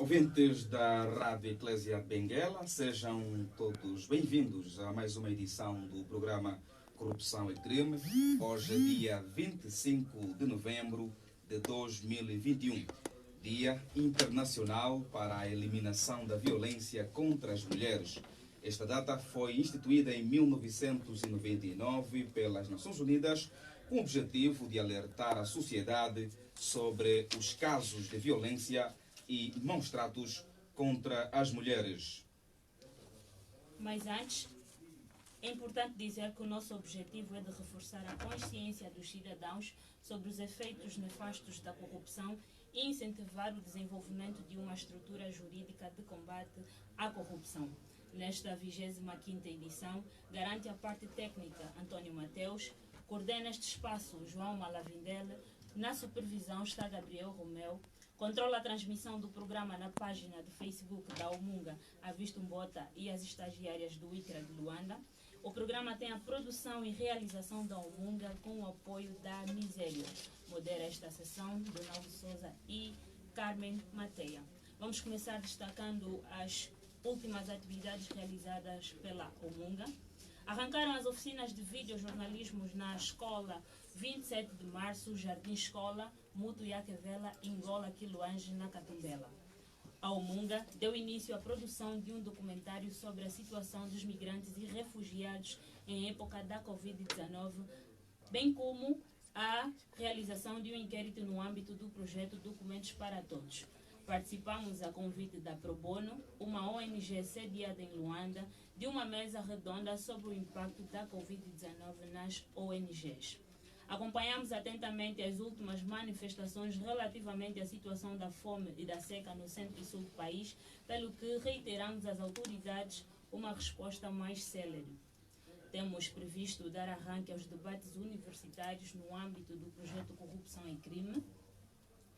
Ouvintes da Rádio Eclésia de Benguela, sejam todos bem-vindos a mais uma edição do programa Corrupção e Crime. Hoje é dia 25 de novembro de 2021, Dia Internacional para a Eliminação da Violência contra as Mulheres. Esta data foi instituída em 1999 pelas Nações Unidas com o objetivo de alertar a sociedade sobre os casos de violência e maus tratos contra as mulheres. Mas antes, é importante dizer que o nosso objetivo é de reforçar a consciência dos cidadãos sobre os efeitos nefastos da corrupção e incentivar o desenvolvimento de uma estrutura jurídica de combate à corrupção. Nesta 25ª edição, garante a parte técnica António Mateus, coordena este espaço João Malavindele, na supervisão está Gabriel Romeu, controla a transmissão do programa na página do Facebook da Omunga, a Vistumbota e as estagiárias do ICRA de Luanda. O programa tem a produção e realização da Omunga com o apoio da Misério. Modera esta sessão Donaldo Souza e Carmen Mateia. Vamos começar destacando as últimas atividades realizadas pela Omunga. Arrancaram as oficinas de videojornalismo na escola 27 de março, Jardim Escola, Muto Yaquevela, Ingola, Quiloange, na Catumbela. A Omunga deu início à produção de um documentário sobre a situação dos migrantes e refugiados em época da Covid-19, bem como a realização de um inquérito no âmbito do projeto Documentos para Todos. Participamos a convite da Pro Bono, uma ONG sediada em Luanda, de uma mesa redonda sobre o impacto da Covid-19 nas ONGs. Acompanhamos atentamente as últimas manifestações relativamente à situação da fome e da seca no centro e sul do país, pelo que reiteramos às autoridades uma resposta mais célere. Temos previsto dar arranque aos debates universitários no âmbito do projeto Corrupção e Crime.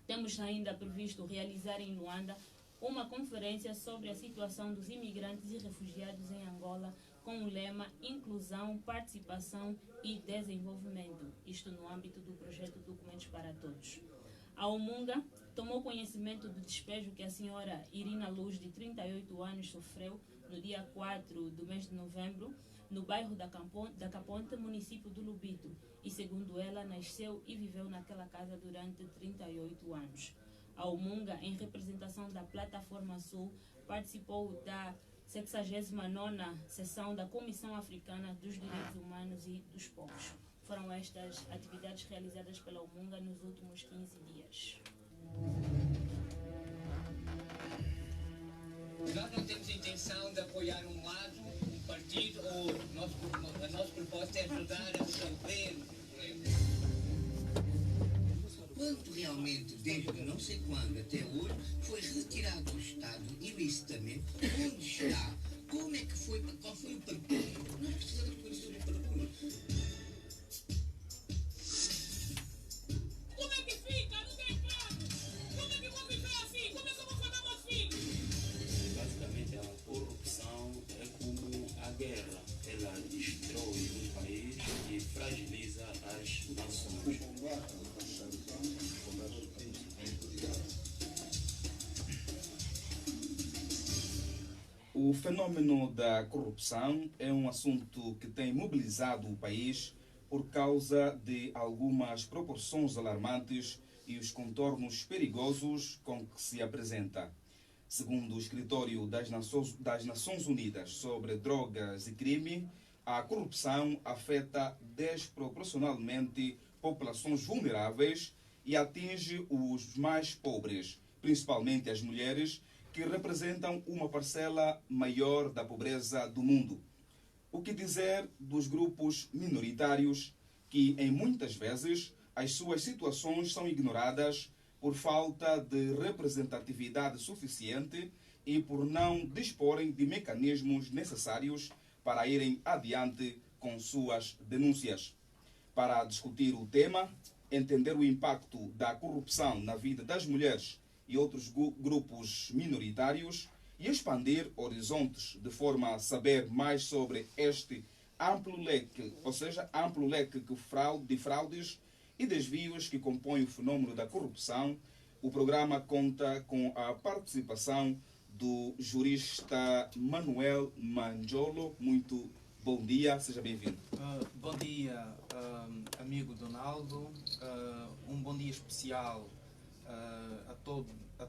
Temos ainda previsto realizar em Luanda uma conferência sobre a situação dos imigrantes e refugiados em Angola com o lema Inclusão, Participação e Desenvolvimento, isto no âmbito do projeto Documentos para Todos. A Omunga tomou conhecimento do despejo que a senhora Irina Luz, de 38 anos, sofreu no dia 4 do mês de novembro, no bairro da Caponte, município do Lubito, e segundo ela, nasceu e viveu naquela casa durante 38 anos. A Omunga, em representação da Plataforma Sul, participou da 69ª sessão da Comissão Africana dos Direitos Humanos e dos Povos. Foram estas atividades realizadas pela Omunga nos últimos 15 dias. Nós não temos intenção de apoiar um lado, um partido, ou a nossa proposta é ajudar a resolver o problema. Quanto realmente, desde não sei quando até hoje, foi retirado do Estado ilicitamente, onde está, como é que foi, qual foi o percurso? Nós precisamos conhecer o percurso. Como é que fica? Não tem plano. Como é que vão viver assim? Como é que eu vou formar meus filhos? Basicamente, a corrupção é como a guerra. Ela destrói um país e fragiliza as nações. O fenômeno da corrupção é um assunto que tem mobilizado o país por causa de algumas proporções alarmantes e os contornos perigosos com que se apresenta. Segundo o Escritório das Nações Unidas sobre Drogas e Crime, a corrupção afeta desproporcionalmente populações vulneráveis e atinge os mais pobres, principalmente as mulheres, que representam uma parcela maior da pobreza do mundo. O que dizer dos grupos minoritários que, em muitas vezes, as suas situações são ignoradas por falta de representatividade suficiente e por não disporem de mecanismos necessários para irem adiante com suas denúncias. Para discutir o tema, entender o impacto da corrupção na vida das mulheres e outros grupos minoritários e expandir horizontes de forma a saber mais sobre este amplo leque, ou seja, amplo leque de fraudes e desvios que compõem o fenômeno da corrupção, O programa conta com a participação do jurista Manuel Manjolo. Muito bom dia, seja bem-vindo. Bom dia, amigo Donaldo. Um bom dia especial a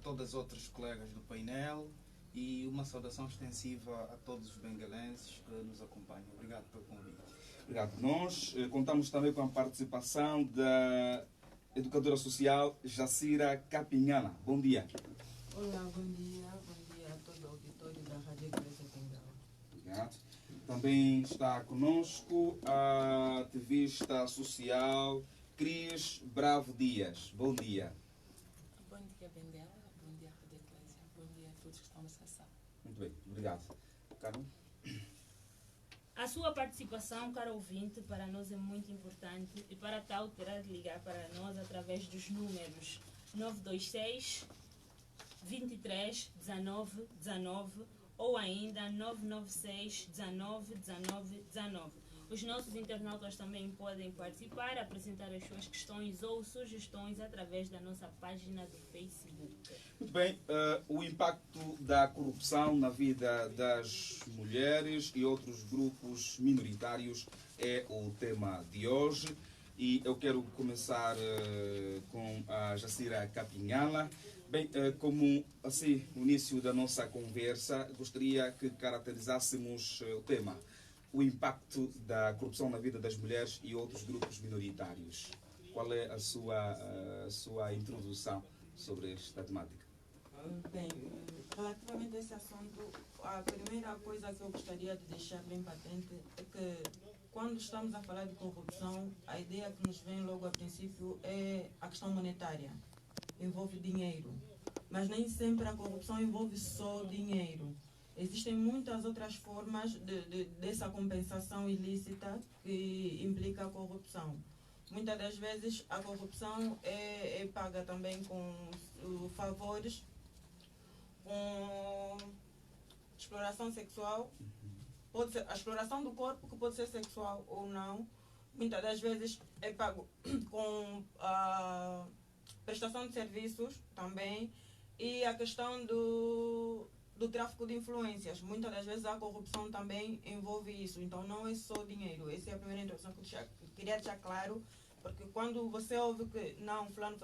todas as outras colegas do painel e uma saudação extensiva a todos os bengalenses que nos acompanham. Obrigado pelo convite. Obrigado. Nós contamos também com a participação da educadora social Jacira Capinhala. Bom dia. Olá, bom dia a todo o auditório da Rádio Igreja Bengala. Obrigado. Também está conosco a ativista social Cris Bravo Dias. Bom dia. Bom dia, Bendela. Bom dia, Rádio Igreja. Bom dia a todos que estão nessa sala. Muito bem, obrigado. Carol? A sua participação, caro ouvinte, para nós é muito importante e para tal terá de ligar para nós através dos números 926 23 19 19 ou ainda 996 19 19 19. Os nossos internautas também podem participar, apresentar as suas questões ou sugestões através da nossa página do Facebook. Muito bem, o impacto da corrupção na vida das mulheres e outros grupos minoritários é o tema de hoje. E eu quero começar com a Jacira Capinhala. Bem, como assim, o início da nossa conversa, gostaria que caracterizássemos o tema, o impacto da corrupção na vida das mulheres e outros grupos minoritários. Qual é a sua introdução sobre esta temática? Bem, relativamente a esse assunto, a primeira coisa que eu gostaria de deixar bem patente é que quando estamos a falar de corrupção, a ideia que nos vem logo a princípio é a questão monetária. Envolve dinheiro. Mas nem sempre a corrupção envolve só dinheiro. Existem muitas outras formas dessa compensação ilícita que implica a corrupção. Muitas das vezes a corrupção é paga também com favores, com exploração sexual, pode ser a exploração do corpo, que pode ser sexual ou não. Muitas das vezes é pago com a prestação de serviços também, e a questão do tráfico de influências. Muitas das vezes a corrupção também envolve isso, então não é só dinheiro. Essa é a primeira introdução que eu queria deixar claro, porque quando você ouve que não, fulano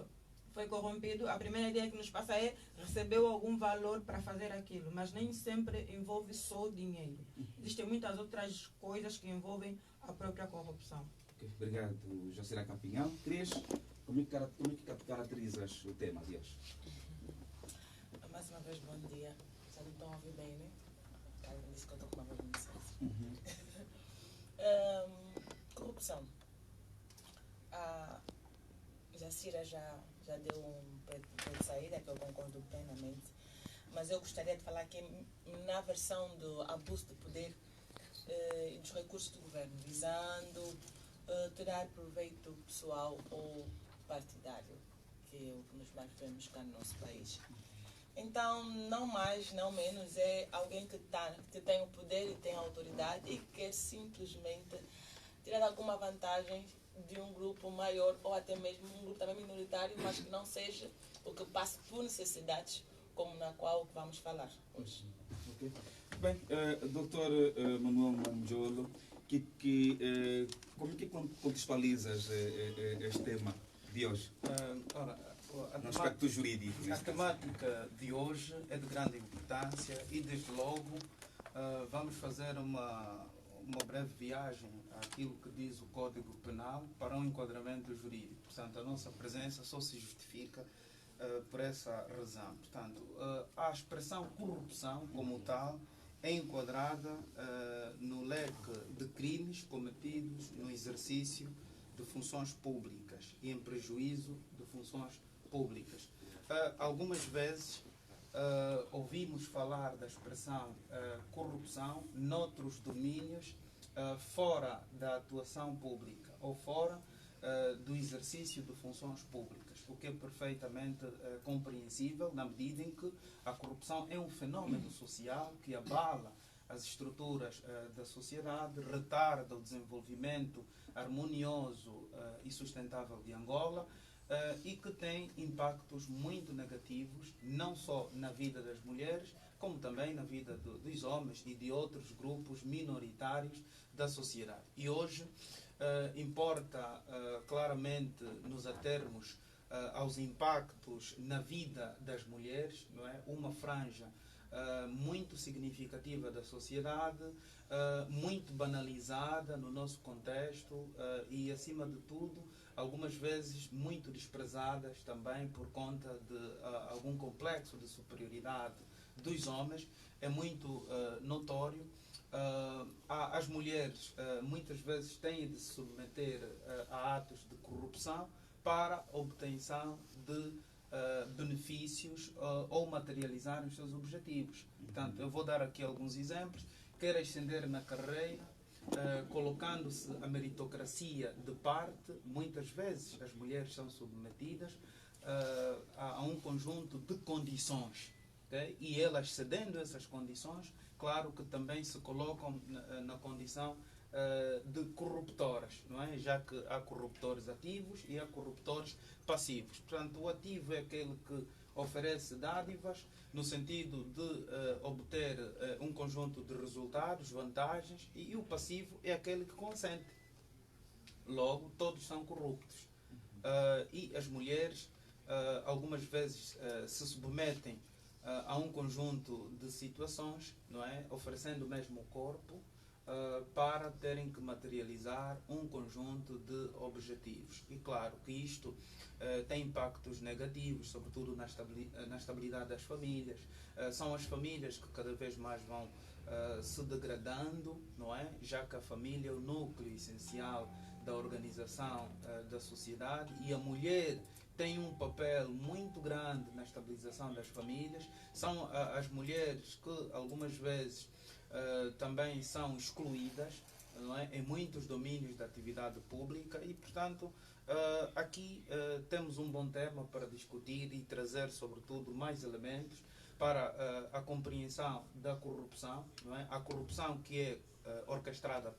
foi corrompido, a primeira ideia que nos passa é recebeu algum valor para fazer aquilo, mas nem sempre envolve só dinheiro. Existem muitas outras coisas que envolvem a própria corrupção. Okay, obrigado, Jacira Capinhala. Cris, como é que caracterizas o tema de hoje? Mais uma vez, bom dia. Já me estão a ouvir bem, né? Ela disse que eu estou com uma voz muito sexy. Corrupção. A Jacira já deu um pé de saída, que eu concordo plenamente. Mas eu gostaria de falar aqui na versão do abuso de poder e dos recursos do governo, visando tirar proveito pessoal ou partidário, que é o que nós mais vemos cá no nosso país. Então, não mais, não menos, é alguém que tem o poder e tem a autoridade e quer simplesmente tirar alguma vantagem de um grupo maior ou até mesmo um grupo também minoritário, mas que não seja o que passe por necessidades como na qual vamos falar hoje. Okay. Bem, Dr. Manuel Manjolo, como é que contextualizas este tema de hoje? No aspecto jurídico. A temática de hoje é de grande importância e, desde logo, vamos fazer uma breve viagem àquilo que diz o Código Penal para um enquadramento jurídico. Portanto, a nossa presença só se justifica por essa razão. Portanto, a expressão corrupção, como tal, é enquadrada no leque de crimes cometidos no exercício de funções públicas e em prejuízo de funções públicas. Algumas vezes ouvimos falar da expressão corrupção noutros domínios fora da atuação pública ou fora do exercício de funções públicas, o que é perfeitamente compreensível na medida em que a corrupção é um fenómeno social que abala as estruturas da sociedade, retarda o desenvolvimento harmonioso e sustentável de Angola, e que tem impactos muito negativos, não só na vida das mulheres, como também na vida dos homens e de outros grupos minoritários da sociedade. E hoje importa claramente nos atermos aos impactos na vida das mulheres, não é? Uma franja muito significativa da sociedade, muito banalizada no nosso contexto e, acima de tudo, algumas vezes muito desprezadas também por conta de algum complexo de superioridade dos homens. É muito notório. As mulheres muitas vezes têm de se submeter a atos de corrupção para obtenção de benefícios ou materializar os seus objetivos. Portanto, eu vou dar aqui alguns exemplos. Quer ascender na carreira, colocando-se a meritocracia de parte, muitas vezes as mulheres são submetidas a um conjunto de condições. Okay? E elas, cedendo essas condições, claro que também se colocam na condição de corruptoras, não é? Já que há corruptores ativos e há corruptores passivos. Portanto, o ativo é aquele que oferece dádivas no sentido de obter um conjunto de resultados, vantagens, e o passivo é aquele que consente. Logo, todos são corruptos. E as mulheres algumas vezes se submetem a um conjunto de situações, não é? Oferecendo mesmo o corpo para terem que materializar um conjunto de objetivos. E claro que isto tem impactos negativos, sobretudo na estabilidade das famílias. São as famílias que cada vez mais vão se degradando, não é? Já que a família é o núcleo essencial da organização da sociedade, e a mulher tem um papel muito grande na estabilização das famílias. São as mulheres que algumas vezes também são excluídas, não é? Em muitos domínios da atividade pública, e portanto aqui temos um bom tema para discutir e trazer sobretudo mais elementos para a compreensão da corrupção, não é? A corrupção que é orquestrada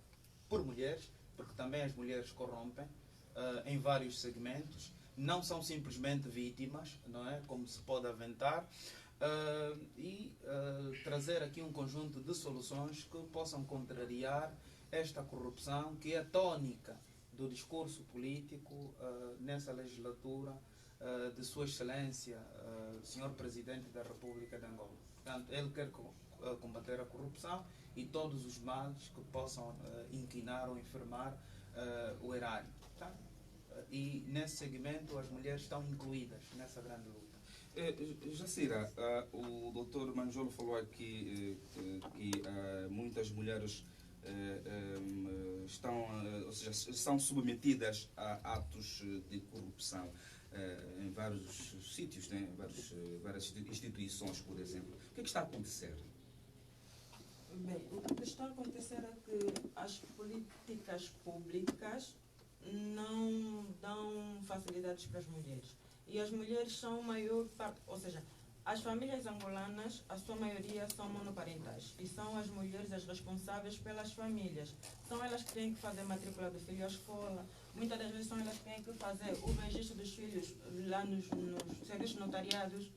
por mulheres, porque também as mulheres corrompem em vários segmentos, não são simplesmente vítimas, não é? Como se pode aventar, e trazer aqui um conjunto de soluções que possam contrariar esta corrupção, que é a tônica do discurso político nessa legislatura de Sua Excelência, Senhor Presidente da República de Angola. Portanto, ele quer combater a corrupção e todos os males que possam inquinar ou enfermar o erário. Tá? E nesse segmento as mulheres estão incluídas nessa grande luta. Jacira, o Dr. Manjolo falou aqui que muitas mulheres estão, ou seja, são submetidas a atos de corrupção em vários sítios, né? Várias instituições, por exemplo. O que é que está a acontecer? Bem, o que está a acontecer é que as políticas públicas não dão facilidades para as mulheres. E as mulheres são maior parte, ou seja, as famílias angolanas, a sua maioria são monoparentais. E são as mulheres as responsáveis pelas famílias. São elas que têm que fazer a matrícula do filho à escola. Muitas das vezes são elas que têm que fazer o registro dos filhos lá nos serviços notariados.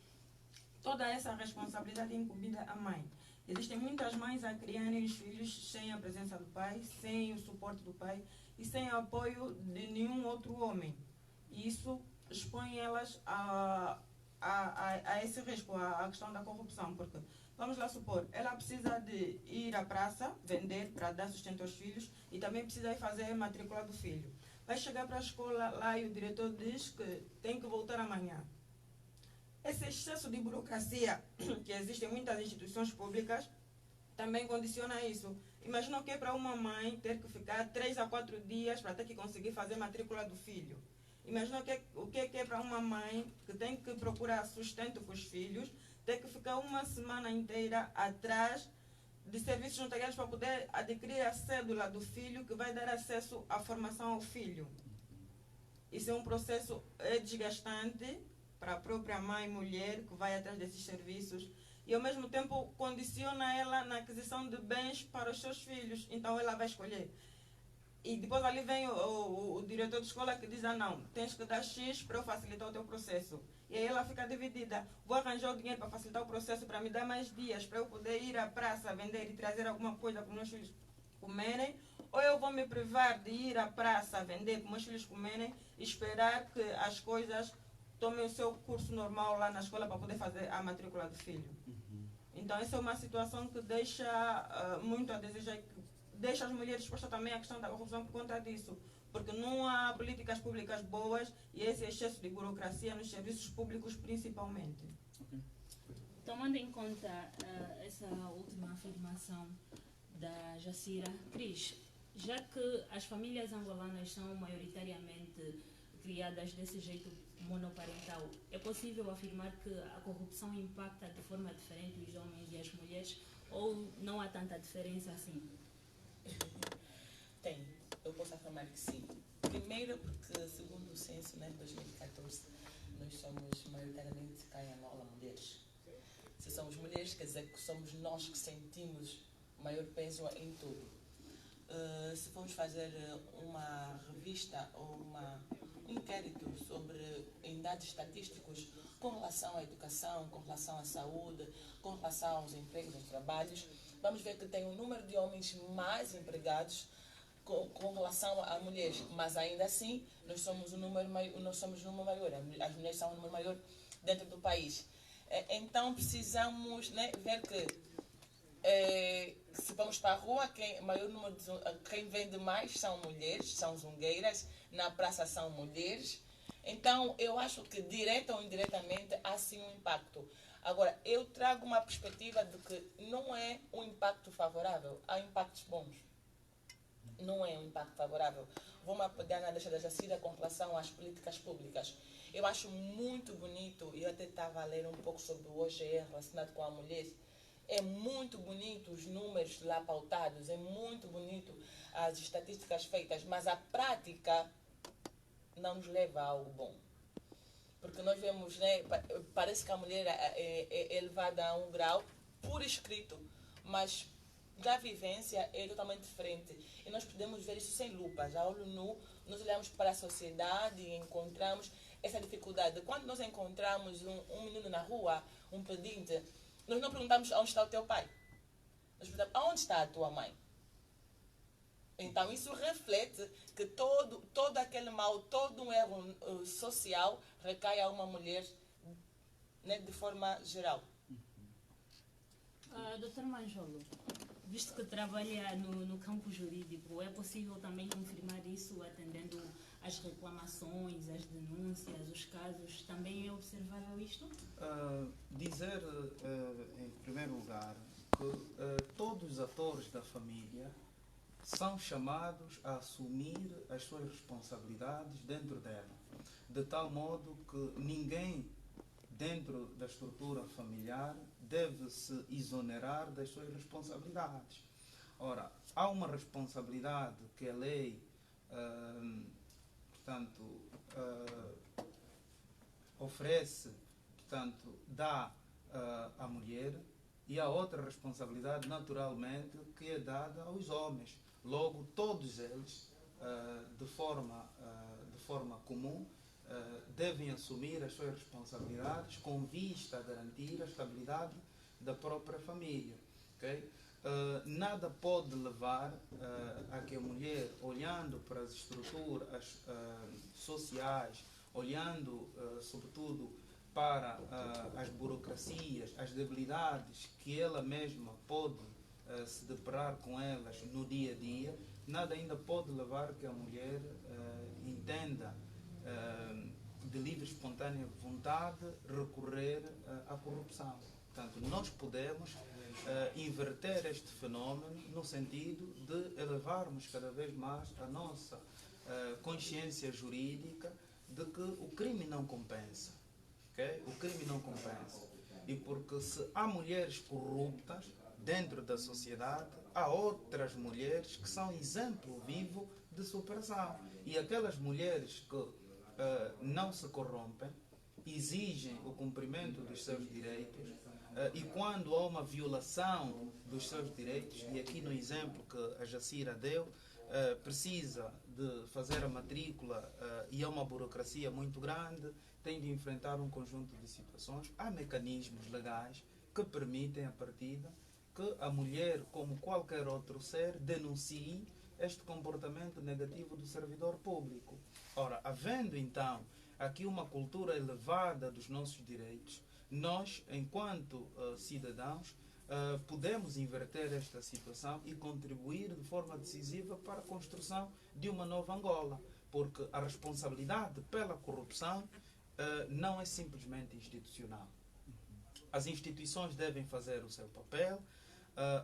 Toda essa responsabilidade é incumbida à mãe. Existem muitas mães a criarem os filhos sem a presença do pai, sem o suporte do pai e sem o apoio de nenhum outro homem. E isso expõe elas a esse risco, a questão da corrupção, porque, vamos lá supor, ela precisa de ir à praça, vender para dar sustento aos filhos e também precisa ir fazer a matrícula do filho. Vai chegar para a escola lá e o diretor diz que tem que voltar amanhã. Esse excesso de burocracia que existe em muitas instituições públicas também condiciona isso. Imagina o que é para uma mãe ter que ficar 3 a 4 dias para ter que conseguir fazer a matrícula do filho. Imagina o que é para uma mãe que tem que procurar sustento para os filhos, ter que ficar uma semana inteira atrás de serviços notariados para poder adquirir a cédula do filho que vai dar acesso à formação ao filho. Isso é um processo desgastante para a própria mãe mulher que vai atrás desses serviços e ao mesmo tempo condiciona ela na aquisição de bens para os seus filhos. Então ela vai escolher E depois ali vem o diretor de escola que diz, não, tens que dar X para eu facilitar o teu processo. E aí ela fica dividida. Vou arranjar o dinheiro para facilitar o processo, para me dar mais dias, para eu poder ir à praça vender e trazer alguma coisa para os meus filhos comerem. Ou eu vou me privar de ir à praça vender para os meus filhos comerem e esperar que as coisas tomem o seu curso normal lá na escola para poder fazer a matrícula do filho. Então essa é uma situação que deixa muito a desejar, deixa as mulheres expostas também à questão da corrupção por conta disso. Porque não há políticas públicas boas e esse excesso de burocracia nos serviços públicos principalmente. Tomando em conta essa última afirmação da Jacira, Cris, já que as famílias angolanas são maioritariamente criadas desse jeito monoparental, é possível afirmar que a corrupção impacta de forma diferente os homens e as mulheres ou não há tanta diferença assim? Tem, eu posso afirmar que sim. Primeiro porque, segundo o censo, né, de 2014, nós somos maioritariamente cá em Angola mulheres. Se somos mulheres, quer dizer que somos nós que sentimos maior peso em tudo. Se formos fazer uma revista ou um inquérito sobre em dados estatísticos com relação à educação, com relação à saúde, com relação aos empregos, aos trabalhos, vamos ver que tem um número de homens mais empregados com relação a mulheres, mas ainda assim nós somos um número maior, as mulheres são um número maior dentro do país. Então precisamos, né, ver que se vamos para a rua, quem vende mais são mulheres, são zungueiras, na praça são mulheres. Então, eu acho que direta ou indiretamente há sim um impacto. Agora, eu trago uma perspectiva de que não é um impacto favorável, há impactos bons. Não é um impacto favorável. Vou-me apegar na deixa da Jacira com relação às políticas públicas. Eu acho muito bonito, e eu até estava a ler um pouco sobre o OGE relacionado com a mulher. É muito bonito os números lá pautados, é muito bonito as estatísticas feitas, mas a prática não nos leva a algo bom. Porque nós vemos, né, parece que a mulher é elevada a um grau por escrito, mas da vivência é totalmente diferente. E nós podemos ver isso sem lupas, a olho nu. Nós olhamos para a sociedade e encontramos essa dificuldade. Quando nós encontramos um menino na rua, um pedinte, nós não perguntamos onde está o teu pai. Nós perguntamos onde está a tua mãe. Então isso reflete que todo aquele mal, todo um erro social recai a uma mulher, né, de forma geral. Dr. Manjolo, visto que trabalha no campo jurídico, é possível também confirmar isso atendendo às reclamações, às denúncias, os casos? Também é observável isto? Dizer, em primeiro lugar, que todos os atores da família são chamados a assumir as suas responsabilidades dentro dela, de tal modo que ninguém dentro da estrutura familiar deve se exonerar das suas responsabilidades. Ora, há uma responsabilidade que a lei, oferece, dá à mulher, e há outra responsabilidade, naturalmente, que é dada aos homens. Logo, todos eles, de forma comum, devem assumir as suas responsabilidades com vista a garantir a estabilidade da própria família. Okay? Nada pode levar a que a mulher, olhando para as estruturas sociais, olhando sobretudo para as burocracias, as debilidades que ela mesma pode se deparar com elas no dia a dia, nada ainda pode levar a que a mulher entenda de livre e espontânea vontade recorrer à corrupção. Portanto, nós podemos inverter este fenómeno no sentido de elevarmos cada vez mais a nossa consciência jurídica de que o crime não compensa. Okay? O crime não compensa. E porque se há mulheres corruptas dentro da sociedade, há outras mulheres que são exemplo vivo de superação. E aquelas mulheres que não se corrompem, exigem o cumprimento dos seus direitos, e quando há uma violação dos seus direitos, e aqui no exemplo que a Jacira deu, precisa de fazer a matrícula e é uma burocracia muito grande, tem de enfrentar um conjunto de situações. Há mecanismos legais que permitem, a partida, que a mulher, como qualquer outro ser, denuncie este comportamento negativo do servidor público. Ora, havendo então aqui uma cultura elevada dos nossos direitos, nós, enquanto cidadãos, podemos inverter esta situação e contribuir de forma decisiva para a construção de uma nova Angola, porque a responsabilidade pela corrupção não é simplesmente institucional. As instituições devem fazer o seu papel.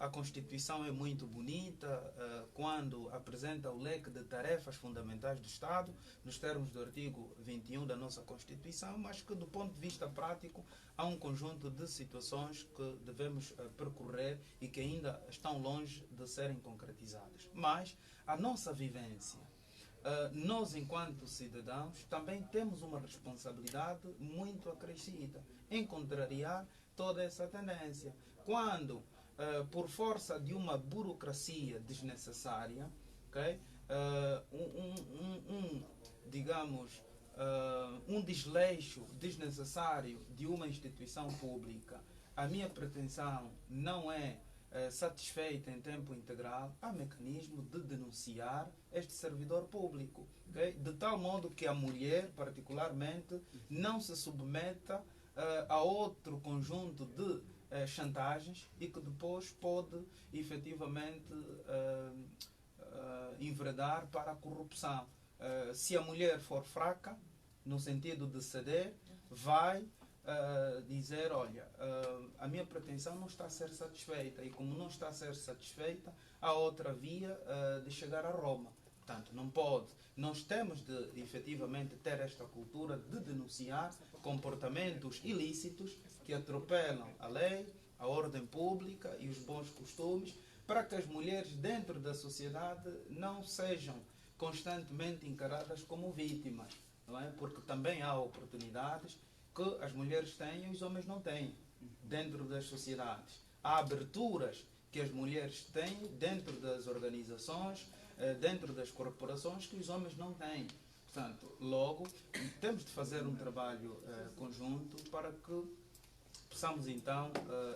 A Constituição é muito bonita quando apresenta o leque de tarefas fundamentais do Estado, nos termos do artigo 21 da nossa Constituição, mas que, do ponto de vista prático, há um conjunto de situações que devemos percorrer e que ainda estão longe de serem concretizadas. Mas a nossa vivência, nós, enquanto cidadãos, também temos uma responsabilidade muito acrescida em contrariar toda essa tendência. Quando por força de uma burocracia desnecessária, okay, digamos, um desleixo desnecessário de uma instituição pública, a minha pretensão não é satisfeita em tempo integral, há mecanismo de denunciar este servidor público, okay? De tal modo que a mulher, particularmente, não se submeta a outro conjunto de chantagens e que depois pode efetivamente enveredar para a corrupção. Se a mulher for fraca, no sentido de ceder, vai dizer, olha, a minha pretensão não está a ser satisfeita, e como não está a ser satisfeita, há outra via de chegar a Roma. Portanto, não pode. Nós temos de efetivamente ter esta cultura de denunciar comportamentos ilícitos que atropelam a lei, a ordem pública e os bons costumes, para que as mulheres dentro da sociedade não sejam constantemente encaradas como vítimas, não é? Porque também há oportunidades que as mulheres têm e os homens não têm dentro das sociedades. Há aberturas que as mulheres têm dentro das organizações, dentro das corporações, que os homens não têm. Portanto, logo, temos de fazer um trabalho conjunto para que possamos então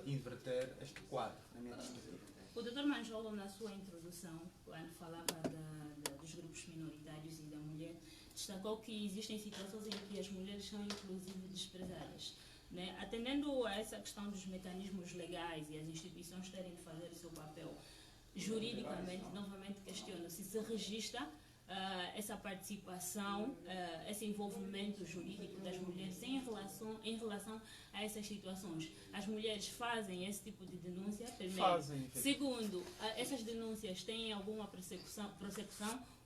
inverter este quadro, na minha perspectiva. O Dr. Manjolo, na sua introdução, quando falava dos grupos minoritários e da mulher, destacou que existem situações em que as mulheres são inclusive desprezadas. Né? Atendendo a essa questão dos mecanismos legais e as instituições terem de fazer o seu papel, juridicamente, novamente questiono se se registra essa participação, esse envolvimento jurídico das mulheres em relação a essas situações. As mulheres fazem esse tipo de denúncia, primeiro. Fazem. Segundo, essas denúncias têm alguma persecução,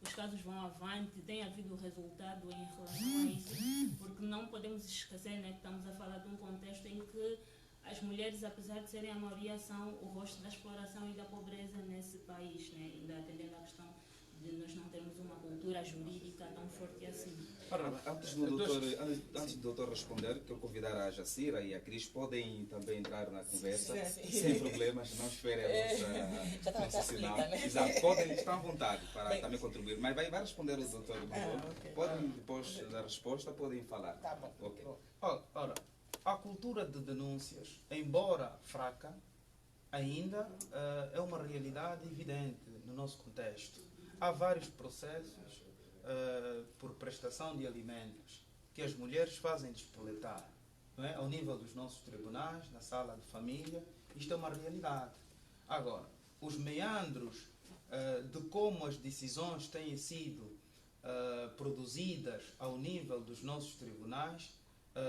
os casos vão avante, tem havido resultado em relação a isso, porque não podemos esquecer, né, que estamos a falar de um contexto em que as mulheres, apesar de serem a maioria, são o rosto da exploração e da pobreza nesse país, né, ainda atendendo à questão de nós não termos uma cultura jurídica tão forte assim. Antes do doutor responder, quero convidar a Jacira e a Cris, podem também entrar na conversa, sem problemas, não esperem a vossa sinal. Exato, estão à vontade para também contribuir, mas vai responder o doutor. Okay. Podem, depois da resposta, podem falar. Tá bom. Okay. Ora, a cultura de denúncias, embora fraca, ainda é uma realidade evidente no nosso contexto. Há vários processos por prestação de alimentos que as mulheres fazem despoletar, não é? Ao nível dos nossos tribunais, na sala de família, isto é uma realidade. Agora, os meandros de como as decisões têm sido produzidas ao nível dos nossos tribunais,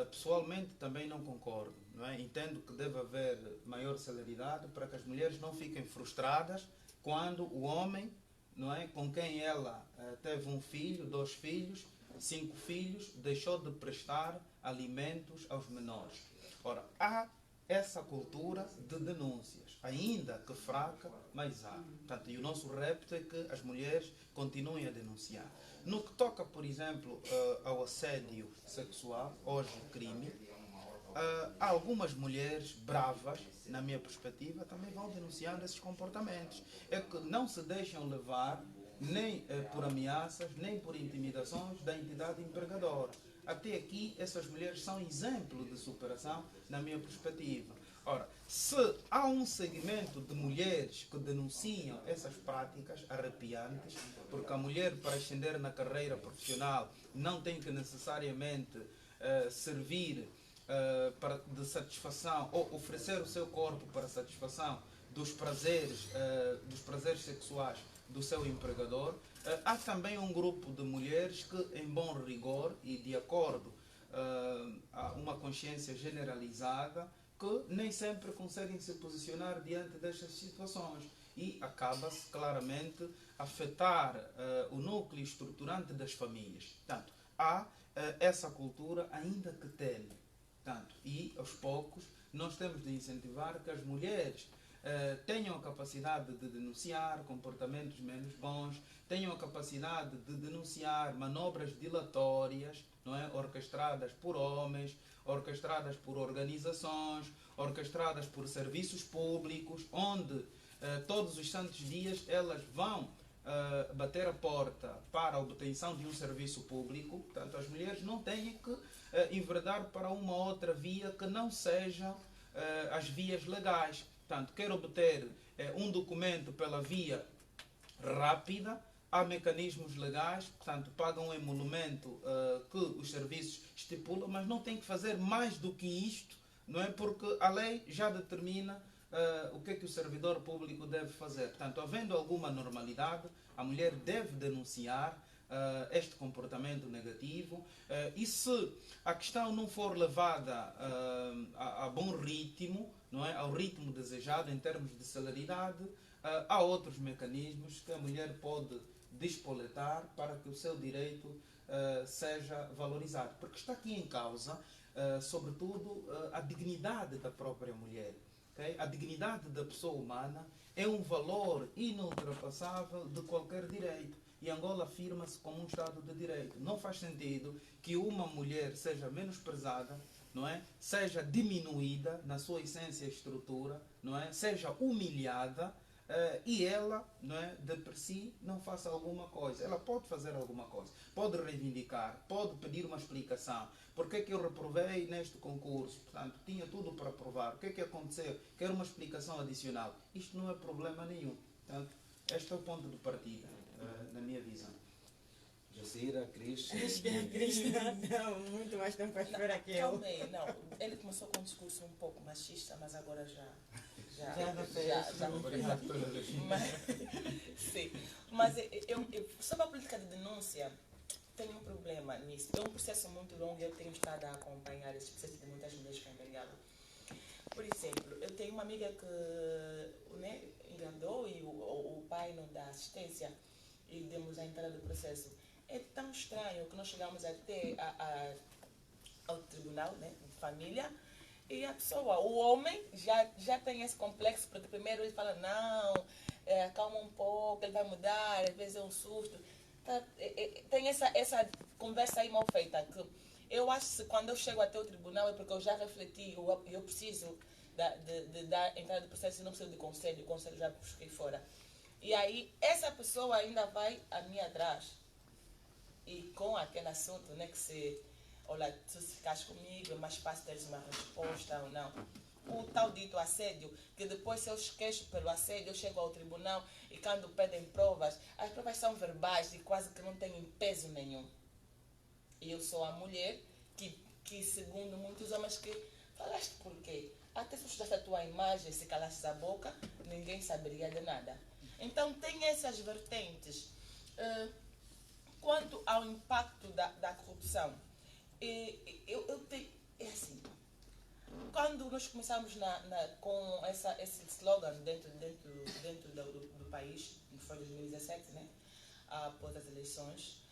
pessoalmente também não concordo, não é? Entendo que deve haver maior celeridade para que as mulheres não fiquem frustradas quando o homem, não é, com quem ela teve um filho, 2 filhos, 5 filhos, deixou de prestar alimentos aos menores. Ora, há essa cultura de denúncias, ainda que fraca, mas há. Portanto, e o nosso repto é que as mulheres continuem a denunciar. No que toca, por exemplo, ao assédio sexual, hoje crime, há algumas mulheres bravas, na minha perspectiva, também vão denunciando esses comportamentos. É que não se deixam levar nem por ameaças, nem por intimidações da entidade empregadora. Até aqui, essas mulheres são exemplo de superação, na minha perspectiva. Ora, se há um segmento de mulheres que denunciam essas práticas arrepiantes, porque a mulher, para ascender na carreira profissional, não tem que necessariamente servir de satisfação ou oferecer o seu corpo para satisfação dos prazeres sexuais do seu empregador, há também um grupo de mulheres que, em bom rigor e de acordo a uma consciência generalizada, que nem sempre conseguem se posicionar diante destas situações e acaba-se claramente afetar o núcleo estruturante das famílias. Portanto, há essa cultura ainda que teme. Portanto, e aos poucos nós temos de incentivar que as mulheres tenham a capacidade de denunciar comportamentos menos bons, tenham a capacidade de denunciar manobras dilatórias, não é? Orquestradas por homens, orquestradas por organizações, orquestradas por serviços públicos, onde todos os santos dias elas vão bater a porta para a obtenção de um serviço público. Portanto, as mulheres não têm que enveredar para uma outra via que não sejam as vias legais. Portanto, quer obter um documento pela via rápida, há mecanismos legais, portanto, pagam um emolumento que os serviços estipulam, mas não tem que fazer mais do que isto, não é? Porque a lei já determina o que é que o servidor público deve fazer. Portanto, havendo alguma normalidade, a mulher deve denunciar este comportamento negativo e se a questão não for levada a bom ritmo, não é? Ao ritmo desejado em termos de celeridade, há outros mecanismos que a mulher pode despoletar para que o seu direito seja valorizado. Porque está aqui em causa, sobretudo, a dignidade da própria mulher. Okay? A dignidade da pessoa humana é um valor inultrapassável de qualquer direito. E Angola afirma-se como um Estado de Direito. Não faz sentido que uma mulher seja menosprezada, não é? Seja diminuída na sua essência e estrutura, não é? Seja humilhada e ela, não é, de por si, não faça alguma coisa. Ela pode fazer alguma coisa, pode reivindicar, pode pedir uma explicação. Por que é que eu reprovei neste concurso? Portanto, tinha tudo para provar. O que é que aconteceu? Quero uma explicação adicional. Isto não é problema nenhum. Portanto, este é o ponto de partida, na minha visão. Jacira, Cris. Acho que a Cris não, muito mais tempo à espera que eu. Calma aí, não. Ele começou com um discurso um pouco machista, mas agora já Obrigado pela sim. Mas sobre a política de denúncia, tem um problema nisso. É um processo muito longo e eu tenho estado a acompanhar esse processo de muitas mulheres que engravidam. Por exemplo, eu tenho uma amiga que, né, engravidou e o pai não dá assistência e demos a entrada do processo. É tão estranho que nós chegamos até ao tribunal, né, de família, e a pessoa, o homem, já tem esse complexo, porque primeiro ele fala, não, calma um pouco, ele vai mudar, às vezes é um susto. Tem essa conversa aí mal feita, que eu acho que quando eu chego até o tribunal é porque eu já refleti, eu preciso de dar entrada do processo e não preciso de conselho, o conselho já busquei fora. E aí, essa pessoa ainda vai a mim atrás. E com aquele assunto, né, que se, olha, se ficares comigo, é mais fácil teres uma resposta ou não. O tal dito assédio, que depois se eu esqueço pelo assédio, eu chego ao tribunal e quando pedem provas, as provas são verbais e quase que não têm peso nenhum. E eu sou a mulher que segundo muitos homens, que falaste por quê? Até se estudaste a tua imagem, se calasses a boca, ninguém saberia de nada. Então tem essas vertentes. Quanto ao impacto da corrupção, é assim, quando nós começamos com esse slogan dentro do país, que foi em 2017, né, após as eleições,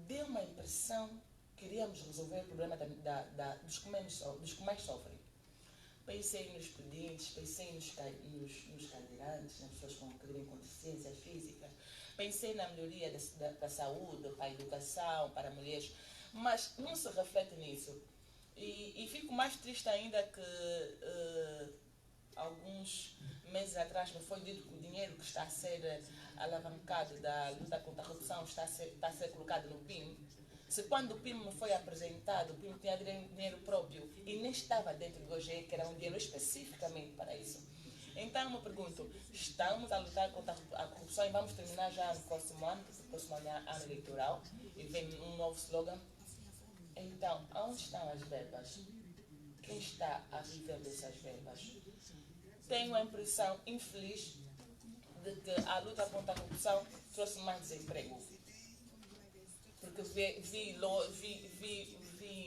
deu uma impressão que queríamos resolver o problema dos que mais sofrem. Pensei nos pedintes, pensei nos cadeirantes, nas pessoas que vivem com deficiências físicas, pensei na melhoria da saúde, para a educação, para mulheres, mas não se reflete nisso. E fico mais triste ainda que alguns meses atrás me foi dito que o dinheiro que está a ser alavancado da luta contra a corrupção está a ser colocado no PIM. Se quando o PIM me foi apresentado, o PIM tinha dinheiro próprio e nem estava dentro do OGE, que era um dinheiro especificamente para isso. Então eu me pergunto, estamos a lutar contra a corrupção e vamos terminar já no próximo ano, porque o próximo ano é ano eleitoral e vem um novo slogan. Então, onde estão as verbas? Quem está a viver dessas verbas? Tenho a impressão infeliz de que a luta contra a corrupção trouxe mais desemprego. Porque vi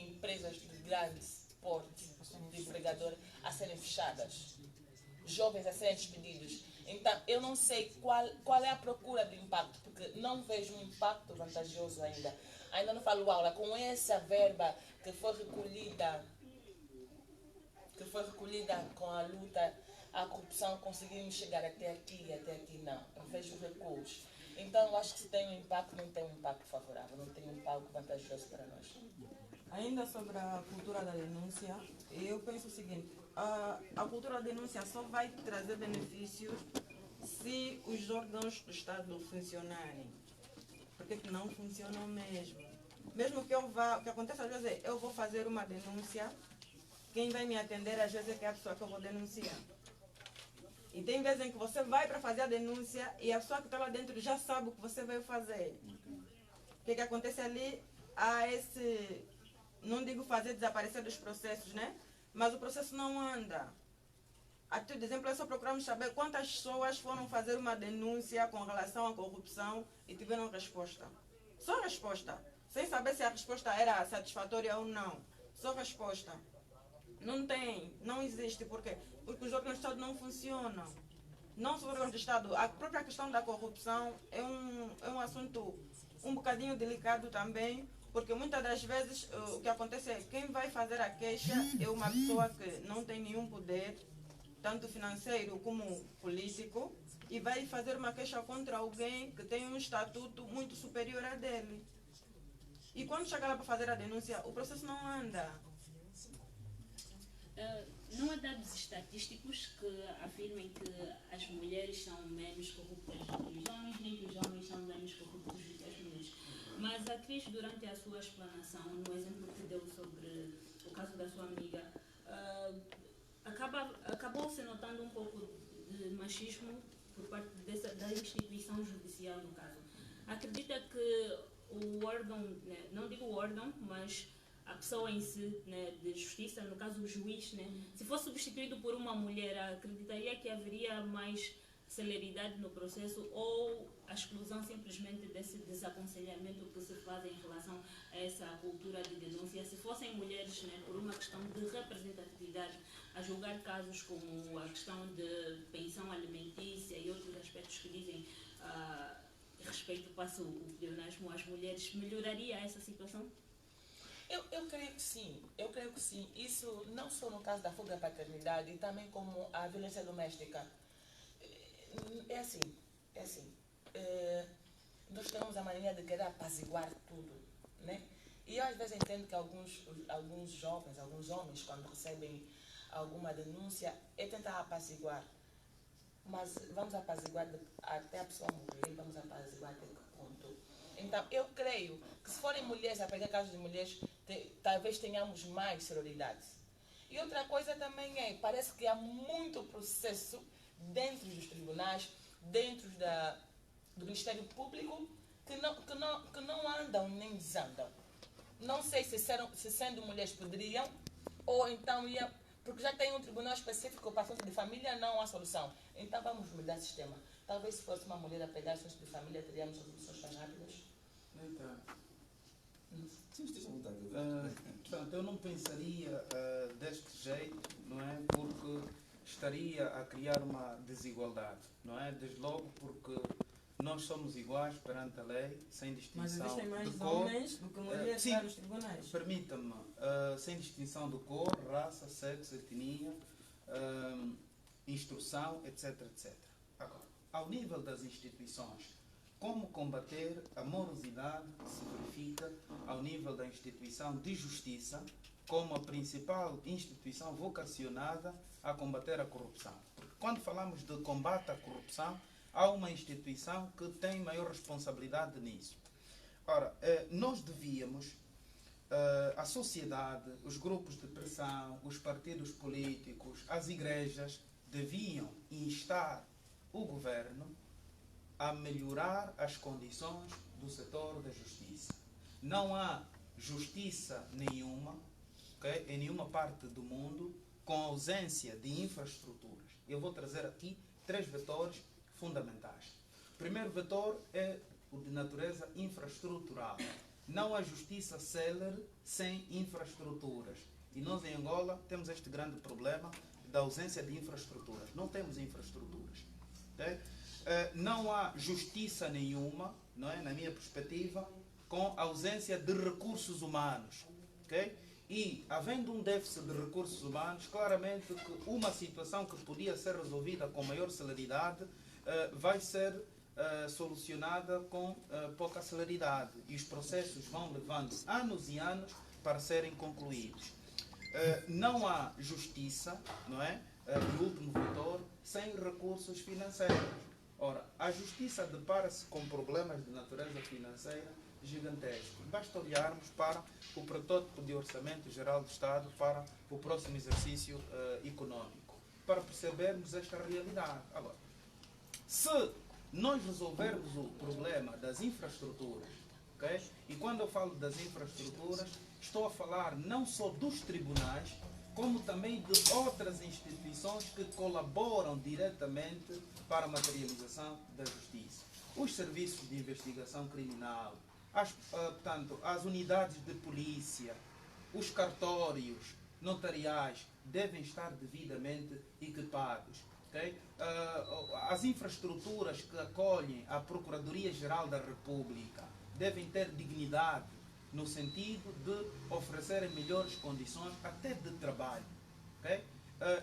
empresas de grande porte, de empregador, a serem fechadas. Jovens a serem despedidos. Então, eu não sei qual é a procura do impacto, porque não vejo um impacto vantajoso ainda. Ainda não falo aula com essa verba que foi recolhida com a luta à corrupção, conseguimos chegar até aqui não. Eu vejo recuos. Então, eu acho que se tem um impacto, não tem um impacto favorável, não tem um impacto vantajoso para nós. Ainda sobre a cultura da denúncia, eu penso o seguinte, a cultura da denúncia só vai trazer benefícios se os órgãos do Estado funcionarem. Porque que não funcionam mesmo. Mesmo que eu vá, o que acontece às vezes é, eu vou fazer uma denúncia, quem vai me atender às vezes é que é a pessoa que eu vou denunciar. E tem vezes em que você vai para fazer a denúncia e a pessoa que está lá dentro já sabe o que você veio fazer. O que acontece ali? Há esse, não digo fazer desaparecer dos processos, né? Mas o processo não anda. A título de exemplo, é só procuramos saber quantas pessoas foram fazer uma denúncia com relação à corrupção e tiveram resposta. Só resposta. Sem saber se a resposta era satisfatória ou não. Só resposta. Não tem, não existe. Por quê? Porque os órgãos de Estado não funcionam. Não só os órgãos de Estado. A própria questão da corrupção é um assunto um bocadinho delicado também, porque muitas das vezes o que acontece é que quem vai fazer a queixa é uma pessoa que não tem nenhum poder, tanto financeiro como político, e vai fazer uma queixa contra alguém que tem um estatuto muito superior a dele. E quando chega lá para fazer a denúncia, o processo não anda. Não há dados estatísticos que afirmem que as mulheres são menos corruptas do que os homens, nem que os homens são menos corruptos do que as mulheres. Mas a Cris, durante a sua explanação, no exemplo que deu sobre o caso da sua amiga, acabou se notando um pouco de machismo por parte da instituição judicial, no caso. Acredita que o órgão, né, não digo o órgão, mas a pessoa em si, né, de justiça, no caso o juiz, né, se fosse substituído por uma mulher, acreditaria que haveria mais celeridade no processo ou a exclusão simplesmente desse desaconselhamento que se faz em relação a essa cultura de denúncia? Se fossem mulheres, né, por uma questão de representatividade, a julgar casos como a questão de pensão alimentícia e outros aspectos que dizem respeito passo o pleonasmo às mulheres, melhoraria essa situação? Eu creio que sim, Isso não só no caso da fuga da paternidade, e também como a violência doméstica. É assim. Nós temos a mania de querer apaziguar tudo, né? E eu às vezes entendo que alguns jovens, alguns homens, quando recebem alguma denúncia, é tentar apaziguar. Mas vamos apaziguar até a pessoa morrer, vamos apaziguar até que ponto. Então, eu creio que se forem mulheres, a pegar casos de mulheres, talvez tenhamos mais sororidade. E outra coisa também parece que há muito processo dentro dos tribunais, dentro do Ministério Público, que não andam nem desandam. Não sei se sendo mulheres poderiam, ou então ia, porque já tem um tribunal específico para assuntos de família, não há solução. Então vamos mudar o sistema. Talvez se fosse uma mulher a pegar assuntos de família, teríamos soluções mais rápidas. Portanto, eu não pensaria deste jeito, não é? Porque estaria a criar uma desigualdade, não é? Desde logo porque nós somos iguais perante a lei, sem distinção. Mas existem mais de cor, homens do que mulheres sim, nos tribunais. Permita-me, sem distinção de cor, raça, sexo, etnia, instrução, etc, etc. Agora, ao nível das instituições, como combater a morosidade que se verifica ao nível da instituição de justiça, como a principal instituição vocacionada a combater a corrupção. Porque quando falamos de combate à corrupção, há uma instituição que tem maior responsabilidade nisso. Ora, nós devíamos, a sociedade, os grupos de pressão, os partidos políticos, as igrejas, deviam instar o governo a melhorar as condições do setor da justiça. Não há justiça nenhuma, okay, em nenhuma parte do mundo com ausência de infraestruturas. Eu vou trazer aqui 3 vetores fundamentais. O primeiro vetor é o de natureza infraestrutural. Não há justiça célere sem infraestruturas. E nós em Angola temos este grande problema da ausência de infraestruturas. Não temos infraestruturas. Okay? Não há justiça nenhuma, não é, na minha perspectiva, com ausência de recursos humanos. Okay? E, havendo um déficit de recursos humanos, claramente que uma situação que podia ser resolvida com maior celeridade vai ser solucionada com pouca celeridade. E os processos vão levando anos e anos para serem concluídos. Não há justiça, não é? O último vetor, sem recursos financeiros. Ora, a justiça depara-se com problemas de natureza financeira gigantescos. Basta olharmos para o protótipo de Orçamento Geral do Estado para o próximo exercício econômico, para percebermos esta realidade. Agora, se nós resolvermos o problema das infraestruturas, okay? E quando eu falo das infraestruturas, estou a falar não só dos tribunais, como também de outras instituições que colaboram diretamente para a materialização da justiça. Os serviços de investigação criminal, portanto, as unidades de polícia, os cartórios notariais devem estar devidamente equipados. Okay? As infraestruturas que acolhem a Procuradoria-Geral da República devem ter dignidade no sentido de oferecerem melhores condições até de trabalho. Okay?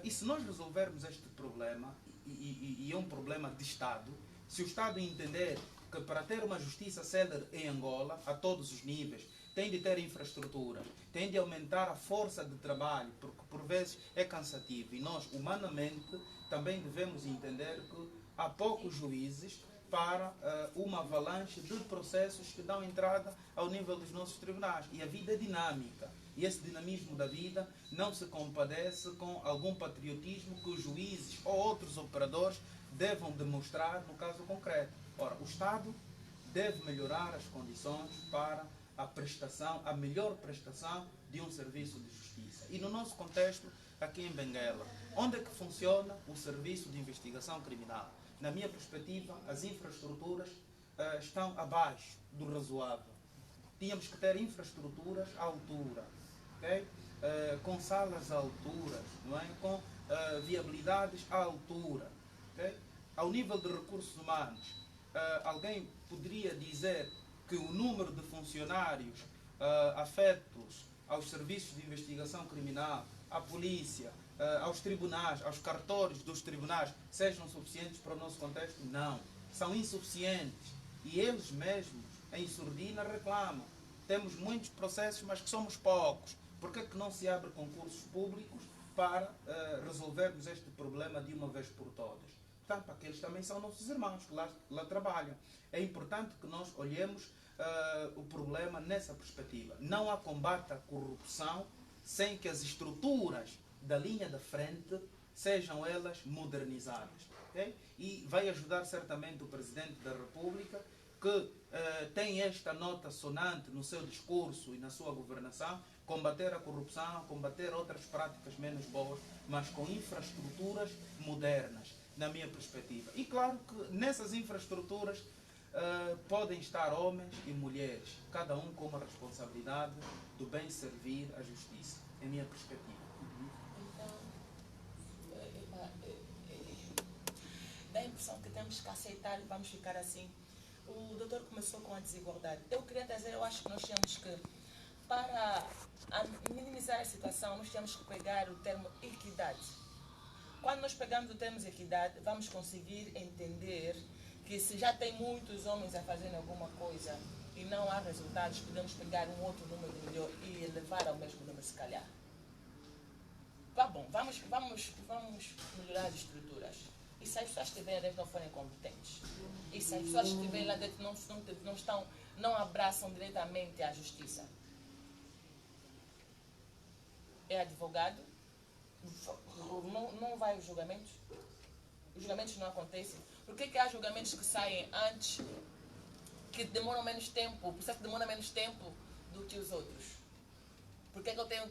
E se nós resolvermos este problema, e é um problema de Estado, se o Estado entender que para ter uma justiça célere em Angola, a todos os níveis, tem de ter infraestrutura, tem de aumentar a força de trabalho, porque por vezes é cansativo. E nós, humanamente, também devemos entender que há poucos juízes para uma avalanche de processos que dão entrada ao nível dos nossos tribunais. E a vida é dinâmica. E esse dinamismo da vida não se compadece com algum patriotismo que os juízes ou outros operadores devam demonstrar no caso concreto. Ora, o Estado deve melhorar as condições para a prestação, a melhor prestação de um serviço de justiça. E no nosso contexto, aqui em Benguela, onde é que funciona o serviço de investigação criminal? Na minha perspectiva, as infraestruturas estão abaixo do razoável. Tínhamos que ter infraestruturas à altura, okay? Com salas à altura, não é? Com viabilidades à altura. Okay? Ao nível de recursos humanos, alguém poderia dizer que o número de funcionários afetos aos serviços de investigação criminal, à polícia, aos tribunais, aos cartórios dos tribunais, sejam suficientes para o nosso contexto? Não. São insuficientes. E eles mesmos, em surdina, reclamam. Temos muitos processos, mas que somos poucos. Por que não se abre concursos públicos para resolvermos este problema de uma vez por todas? Portanto, porque eles também são nossos irmãos que lá trabalham. É importante que nós olhemos o problema nessa perspectiva. Não há combate à corrupção sem que as estruturas da linha da frente sejam elas modernizadas. Okay? E vai ajudar certamente o Presidente da República, que tem esta nota sonante no seu discurso e na sua governação, combater a corrupção, combater outras práticas menos boas, mas com infraestruturas modernas, na minha perspectiva. E claro que nessas infraestruturas podem estar homens e mulheres, cada um com uma responsabilidade do bem servir a justiça, é a minha perspectiva. Dá a impressão que temos que aceitar e vamos ficar assim. O doutor começou com a desigualdade. Eu queria trazer, eu acho que nós temos que, para minimizar a situação, nós temos que pegar o termo equidade. Quando nós pegamos o termo equidade, vamos conseguir entender que se já tem muitos homens a fazerem alguma coisa e não há resultados, podemos pegar um outro número melhor e elevar ao mesmo número, se calhar. vamos melhorar as estruturas. E se as pessoas que estiverem dentro não forem competentes? E se as pessoas que estiverem lá dentro não abraçam diretamente a justiça? É advogado? Não vai aos julgamentos? Os julgamentos não acontecem? Por que há julgamentos que saem antes, que demoram menos tempo, o processo demora menos tempo do que os outros? Por que eu tenho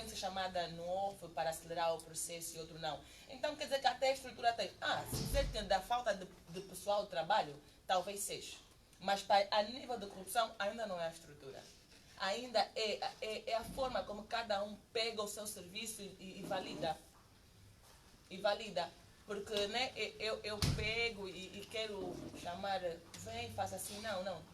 que ser chamada no off para acelerar o processo e outro não? Então quer dizer que até a estrutura tem. Se dizer que da falta de pessoal de trabalho, talvez seja. Mas a nível de corrupção ainda não é a estrutura. Ainda é a forma como cada um pega o seu serviço e valida. E valida. Porque né, eu pego e quero chamar, vem, faça assim. Não.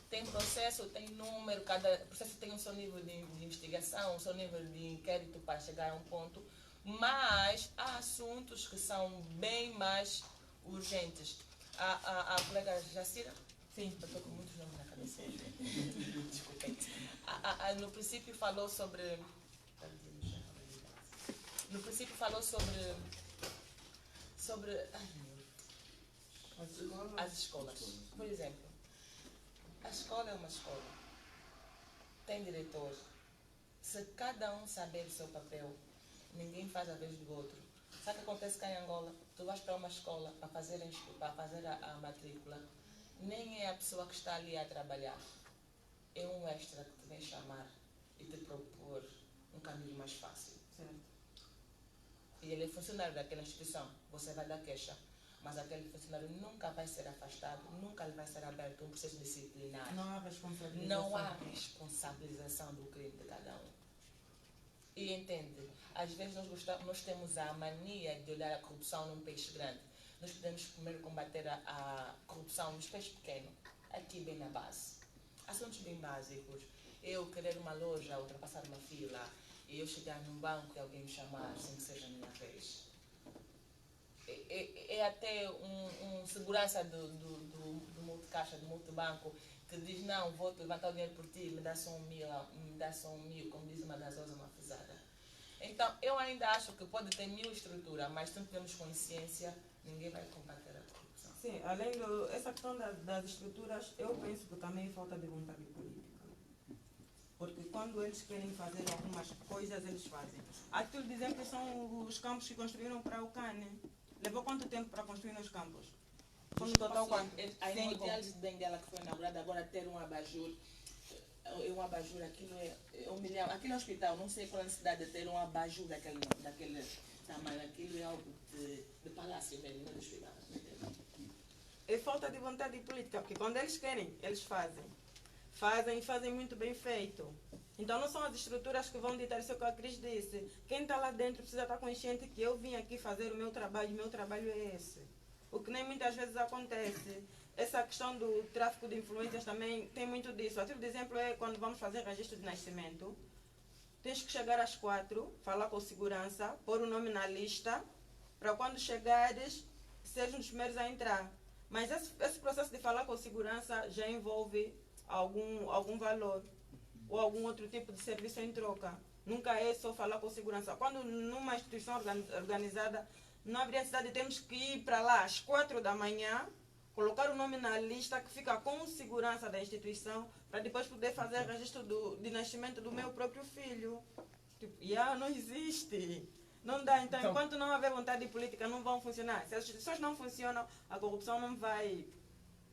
Tem processo, tem número, cada processo tem o seu nível de investigação, o seu nível de inquérito para chegar a um ponto. Mas há assuntos que são bem mais urgentes. A colega Jacira? Sim. Eu estou com muitos nomes na cabeça. Desculpem. No princípio falou sobre... as escolas. Por exemplo, a escola é uma escola. Tem diretor. Se cada um saber o seu papel, ninguém faz a vez do outro. Sabe o que acontece cá em Angola? Tu vais para uma escola para fazer a matrícula. Nem é a pessoa que está ali a trabalhar. É um extra que te vem chamar e te propor um caminho mais fácil. Certo. E ele é funcionário daquela instituição. Você vai dar queixa. Mas aquele funcionário nunca vai ser afastado, nunca lhe vai ser aberto um processo disciplinar. Não há responsabilização. Não há responsabilização do crime de cada um. E entende, às vezes nós temos a mania de olhar a corrupção num peixe grande. Nós podemos primeiro combater a corrupção nos peixes pequenos, aqui bem na base. Assuntos bem básicos. Eu querer uma loja, ultrapassar uma fila, e eu chegar num banco e alguém me chamar sem que seja a minha vez. É até um segurança do multicaixa, do multibanco, que diz, não, vou levantar o dinheiro por ti, me dá só 1.000, como diz uma das outras, uma fezada. Então, eu ainda acho que pode ter 1000 estruturas, mas se não tivermos consciência, ninguém vai combater a corrupção. Sim, além dessa questão das estruturas, eu penso que também falta de vontade política. Porque quando eles querem fazer algumas coisas, eles fazem. Aquilo de exemplo são os campos que construíram para o CANE. Levou quanto tempo para construir nos campos? No total, a hemodiálise de Benguela que foi inaugurada, agora ter um abajur, aquilo é 1 milhão. Aqui no hospital, não sei qual a necessidade de ter um abajur daquele tamanho, aquilo é algo de palácio mesmo, não é do hospital. É falta de vontade política, porque quando eles querem, eles fazem. Fazem muito bem feito. Então não são as estruturas que vão ditar isso que a Cris disse. Quem está lá dentro precisa estar consciente que eu vim aqui fazer o meu trabalho é esse. O que nem muitas vezes acontece. Essa questão do tráfico de influências também tem muito disso. A título de exemplo é quando vamos fazer registro de nascimento. Tens que chegar às 4, falar com segurança, pôr o nome na lista, para quando chegares, seres um dos primeiros a entrar. Mas esse processo de falar com segurança já envolve algum valor ou algum outro tipo de serviço em troca. Nunca é só falar com segurança. Quando numa instituição organizada, não haveria necessidade de termos que ir para lá às 4 da manhã, colocar o nome na lista que fica com segurança da instituição, para depois poder fazer registro de nascimento do meu próprio filho. Não existe. Não dá. Então, enquanto não houver vontade política, não vão funcionar. Se as instituições não funcionam, a corrupção não vai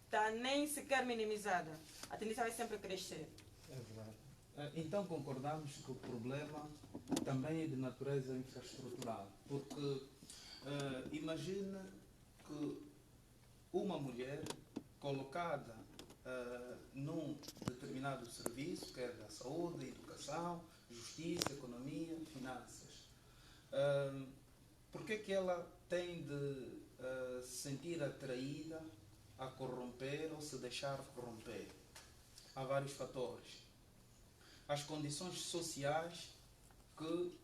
estar nem sequer minimizada. A tendência vai sempre crescer. É verdade. Então concordamos que o problema também é de natureza infraestrutural, porque imagine que uma mulher colocada num determinado serviço, quer da saúde, educação, justiça, economia, finanças, por que ela tem de se sentir atraída a corromper ou se deixar corromper? Há vários fatores. As condições sociais que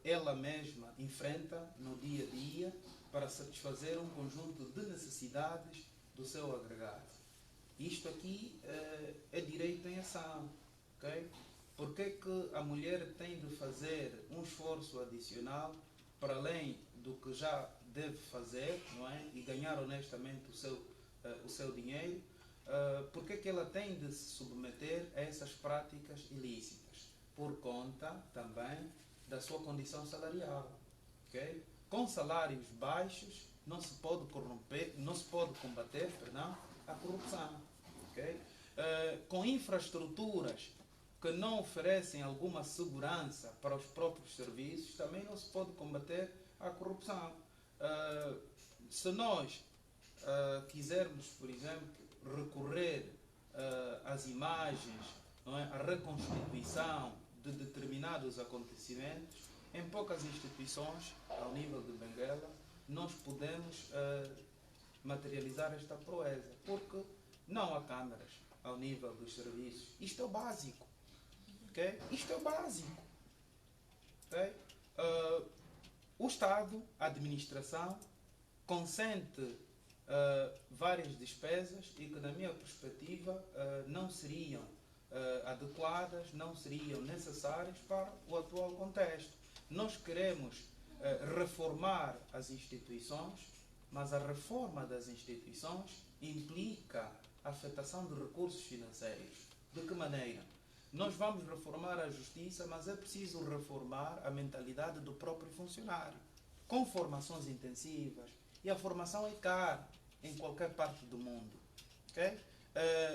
ela mesma enfrenta no dia a dia para satisfazer um conjunto de necessidades do seu agregado. Isto aqui é direito em ação. Okay? Por que a mulher tem de fazer um esforço adicional para além do que já deve fazer, não é? E ganhar honestamente o seu dinheiro, porque é que ela tem de se submeter a essas práticas ilícitas? Por conta também da sua condição salarial. Okay? Com salários baixos não se pode combater a corrupção. Okay? Com infraestruturas que não oferecem alguma segurança para os próprios serviços, também não se pode combater a corrupção. Se nós quisermos, por exemplo, recorrer às imagens, não é? À reconstituição de determinados acontecimentos, em poucas instituições, ao nível de Benguela, nós podemos materializar esta proeza, porque não há câmaras ao nível dos serviços. Isto é o básico. Okay? Isto é o básico. Okay? O Estado, a administração, consente várias despesas e que, na minha perspectiva, não seriam adequadas, não seriam necessárias para o atual contexto. Nós queremos reformar as instituições, mas a reforma das instituições implica a afetação de recursos financeiros. De que maneira? Nós vamos reformar a justiça, mas é preciso reformar a mentalidade do próprio funcionário, com formações intensivas. E a formação é cara em qualquer parte do mundo. Okay?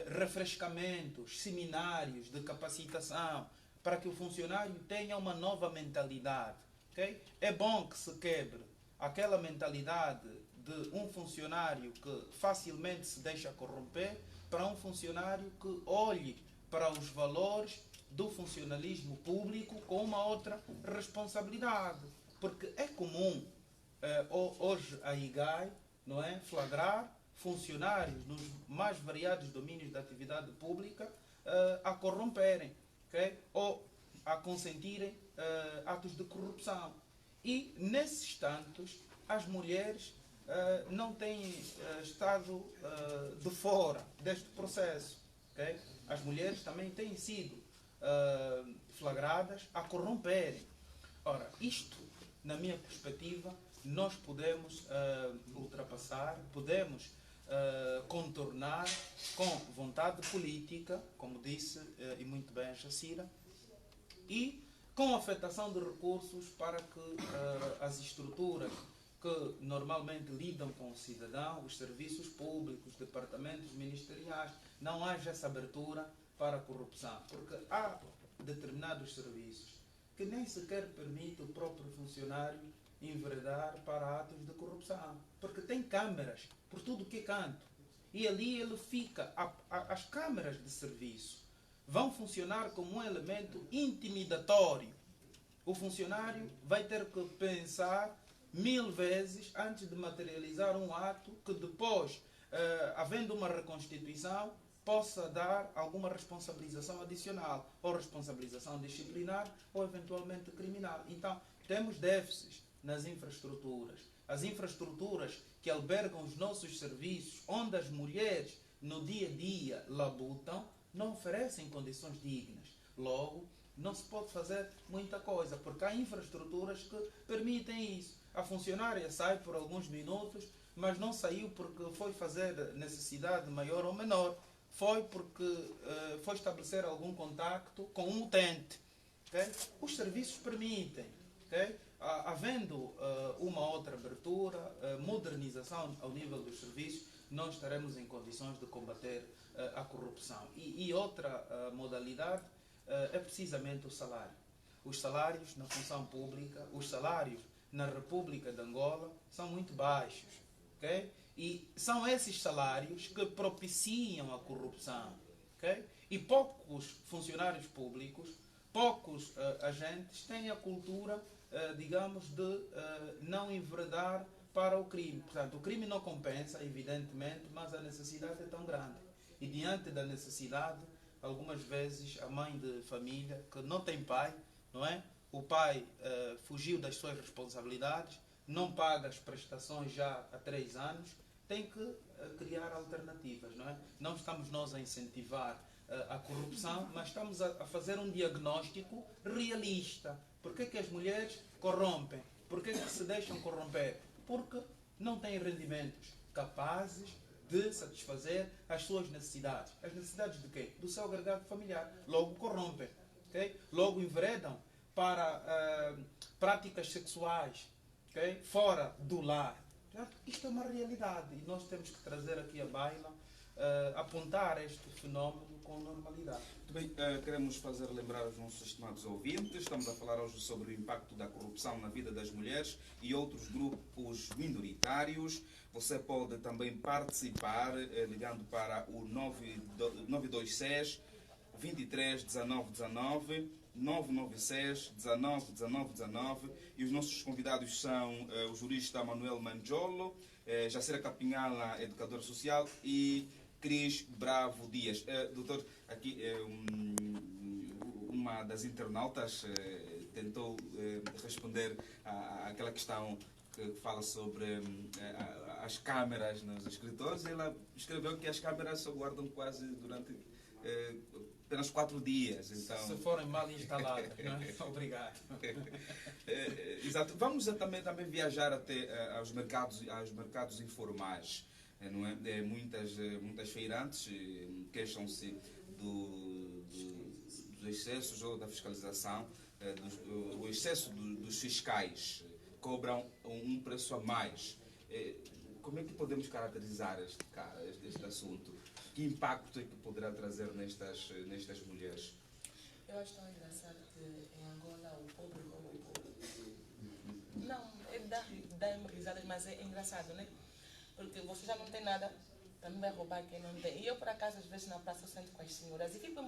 Refrescamentos, seminários de capacitação, para que o funcionário tenha uma nova mentalidade. Okay? É bom que se quebre aquela mentalidade de um funcionário que facilmente se deixa corromper para um funcionário que olhe para os valores do funcionalismo público com uma outra responsabilidade. Porque é comum hoje a IGAI, não é, flagrar funcionários nos mais variados domínios da atividade pública a corromperem, okay? Ou a consentirem atos de corrupção. E, nesses tantos, as mulheres não têm estado de fora deste processo. Okay? As mulheres também têm sido flagradas a corromperem. Ora, isto, na minha perspectiva, nós podemos ultrapassar, podemos contornar com vontade política, como disse e muito bem a Jacira, e com afetação de recursos para que as estruturas que normalmente lidam com o cidadão, os serviços públicos, os departamentos ministeriais, não haja essa abertura para a corrupção. Porque há determinados serviços que nem sequer permitem o próprio funcionário enveredar para atos de corrupção. Porque tem câmaras por tudo que é canto. E ali ele fica. As câmaras de serviço vão funcionar como um elemento intimidatório. O funcionário vai ter que pensar 1000 vezes antes de materializar um ato que depois, havendo uma reconstituição, possa dar alguma responsabilização adicional, ou responsabilização disciplinar, ou eventualmente criminal. Então, temos déficits nas infraestruturas. As infraestruturas que albergam os nossos serviços, onde as mulheres no dia a dia labutam, não oferecem condições dignas. Logo, não se pode fazer muita coisa, porque há infraestruturas que permitem isso. A funcionária sai por alguns minutos, mas não saiu porque foi fazer necessidade maior ou menor. Foi porque foi estabelecer algum contacto com um utente. Okay? Os serviços permitem. Okay? Havendo uma outra abertura, modernização ao nível dos serviços, nós estaremos em condições de combater a corrupção. E outra modalidade é precisamente o salário. Os salários na função pública, os salários na República de Angola são muito baixos. Okay? E são esses salários que propiciam a corrupção. Okay? E poucos funcionários públicos, poucos agentes têm a cultura, digamos, de não enveredar para o crime. Portanto, o crime não compensa, evidentemente, mas a necessidade é tão grande. E diante da necessidade, algumas vezes a mãe de família, que não tem pai, não é? O pai fugiu das suas responsabilidades, não paga as prestações já há 3 anos, tem que criar alternativas, não é? Não estamos nós a incentivar a corrupção, mas estamos a fazer um diagnóstico realista. Por que as mulheres corrompem? Por que se deixam corromper? Porque não têm rendimentos capazes de satisfazer as suas necessidades. As necessidades de quê? Do seu agregado familiar. Logo corrompem. Okay? Logo enveredam para práticas sexuais, okay? Fora do lar. Isto é uma realidade e nós temos que trazer aqui à baila, apontar este fenómeno com normalidade. Muito bem, queremos fazer lembrar aos nossos estimados ouvintes, estamos a falar hoje sobre o impacto da corrupção na vida das mulheres e outros grupos minoritários. Você pode também participar ligando para o 926 23 19 19, 996 19 19 19, e os nossos convidados são o jurista Manuel Manjolo, Jacira Capinhala, educadora social, e Cris Bravo Dias. Doutor, aqui uma das internautas tentou responder àquela questão que fala sobre as câmeras nos escritórios. Ela escreveu que as câmeras só guardam quase durante apenas 4 dias. Então... Se forem mal instaladas, não é? Obrigado. Exato. Vamos também viajar até aos mercados informais. Não é? Muitas feirantes queixam-se dos excessos ou da fiscalização, o excesso dos fiscais, cobram um preço a mais. Como é que podemos caracterizar este assunto? Que impacto é que poderá trazer nestas mulheres? Eu acho tão engraçado que em Angola o pobre rouba o pobre. Não, dá-me risadas, mas é engraçado, né? Porque você já não tem nada, também vai roubar quem não tem. E eu, por acaso, às vezes na praça eu sento com as senhoras e fico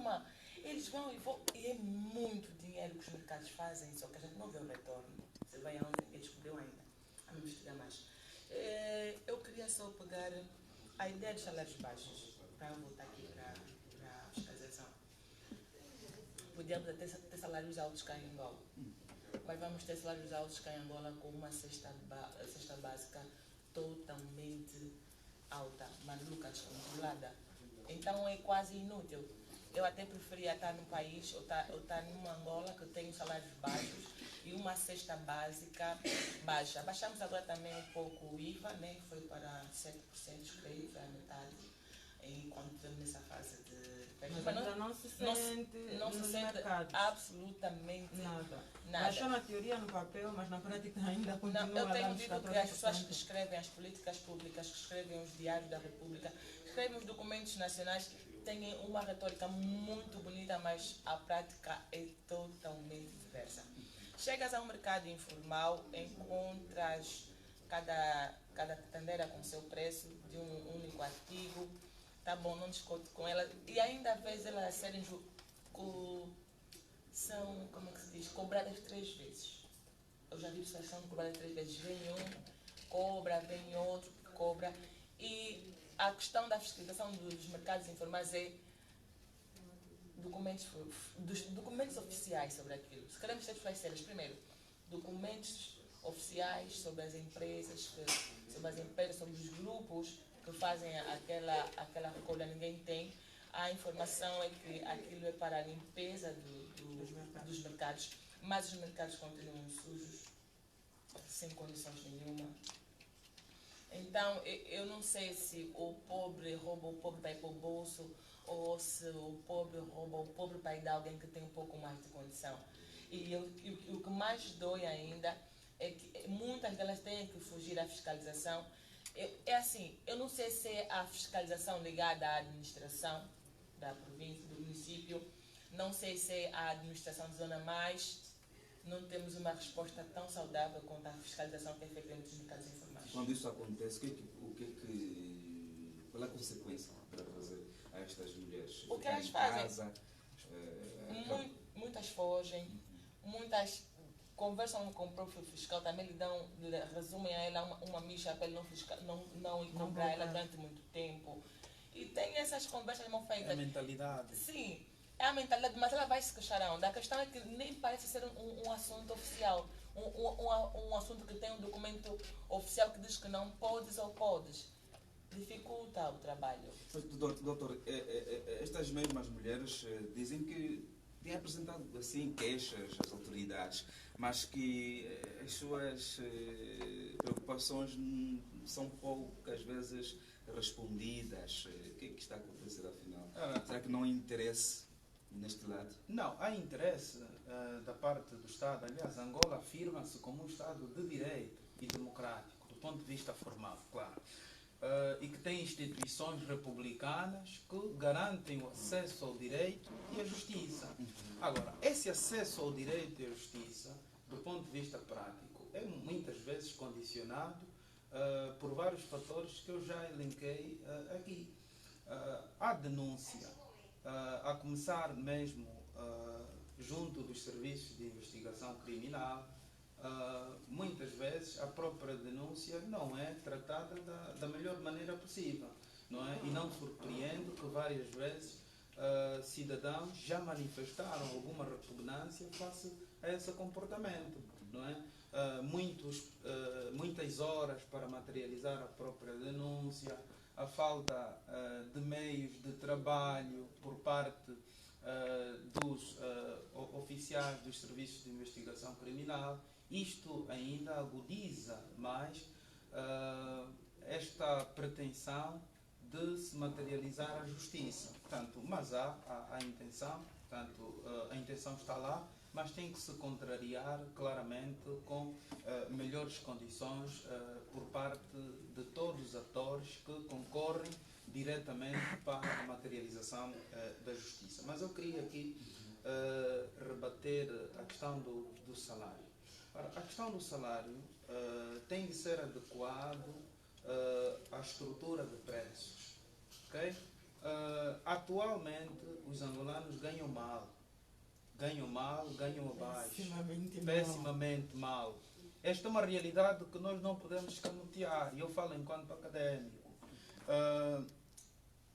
eles vão e é muito dinheiro que os mercados fazem, só que a gente não vê o retorno. Você vai aonde ninguém descobriu ainda. A me investigar mais. Eu queria só pegar a ideia dos salários baixos, para voltar aqui para a fiscalização. Podíamos ter salários altos cá em Angola, mas vamos ter salários altos cá em Angola com uma cesta básica totalmente alta, maluca, descontrolada. Então é quase inútil. Eu até preferia estar num país ou estar numa Angola que tem salários baixos e uma cesta básica baixa. Baixamos agora também um pouco o IVA, né? Foi para 7%, creio, foi a metade. E quando estamos nessa fase de... Mas ainda não se sente nos mercados. Absolutamente nada. Nada. Na teoria, no papel, mas na prática ainda continua. Não, eu tenho dito que as pessoas 14%. que escrevem as políticas públicas, que escrevem os diários da República, escrevem os documentos nacionais, têm uma retórica muito bonita, mas a prática é totalmente diversa. Chegas a um mercado informal, encontras cada tendeira com seu preço de um único artigo, tá bom, não discute com ela, e ainda vês elas serem são, como é que se diz, cobradas 3 vezes. Eu já vi pessoas que são cobradas 3 vezes. Vem um, cobra, vem outro, cobra. E a questão da fiscalização dos mercados informais é dos documentos oficiais sobre aquilo. Se queremos ser esclarecidas, primeiro, documentos oficiais sobre as empresas, sobre os grupos que fazem aquela recolha, ninguém tem. A informação é que aquilo é para a limpeza dos mercados, mas os mercados continuam sujos, sem condições nenhuma. Então, eu não sei se o pobre rouba o pobre para ir para o bolso, ou se o pobre rouba o pobre para ir dar alguém que tem um pouco mais de condição. E o que mais dói ainda é que muitas delas têm que fugir à fiscalização. É assim, eu não sei se é a fiscalização ligada à administração da província, do município, não sei se é a administração de zona mais, não temos uma resposta tão saudável quanto a fiscalização que é feita entre os mercados informais. Quando isso acontece, qual é a consequência para trazer a estas mulheres? O que elas fazem? Muitas fogem, muitas conversam com o próprio fiscal, também resumem a ela uma micha para ele não ir comprar ela durante muito tempo. E tem essas conversas mal feitas. É a mentalidade. Sim, é a mentalidade, mas ela vai se queixar onde? A questão é que nem parece ser um assunto oficial, um assunto que tem um documento oficial que diz que não podes ou podes. Dificulta o trabalho. Doutor, estas mesmas mulheres dizem que tem apresentado assim queixas às autoridades, mas que as suas preocupações são poucas vezes respondidas. O que é que está a acontecer afinal? Será que não há interesse neste lado? Não, há interesse da parte do Estado. Aliás, Angola afirma-se como um Estado de direito e democrático, do ponto de vista formal, claro. E que tem instituições republicanas que garantem o acesso ao direito e à justiça. Agora, esse acesso ao direito e à justiça, do ponto de vista prático, é muitas vezes condicionado por vários fatores que eu já elenquei aqui. Há denúncia, a começar mesmo junto dos serviços de investigação criminal. Muitas vezes a própria denúncia não é tratada da melhor maneira possível, não é? E não surpreende que várias vezes cidadãos já manifestaram alguma repugnância face a esse comportamento, não é? Muitas horas para materializar a própria denúncia, a falta de meios de trabalho por parte dos oficiais dos serviços de investigação criminal. Isto ainda agudiza mais esta pretensão de se materializar a justiça. Portanto, mas há a intenção, portanto, a intenção está lá, mas tem que se contrariar claramente com melhores condições por parte de todos os atores que concorrem diretamente para a materialização da justiça. Mas eu queria aqui rebater a questão do salário. Ora, a questão do salário tem de ser adequado à estrutura de preços. Okay? Atualmente, os angolanos ganham mal, ganham abaixo, pessimamente mal. Esta é uma realidade que nós não podemos escamotear, e eu falo enquanto académico.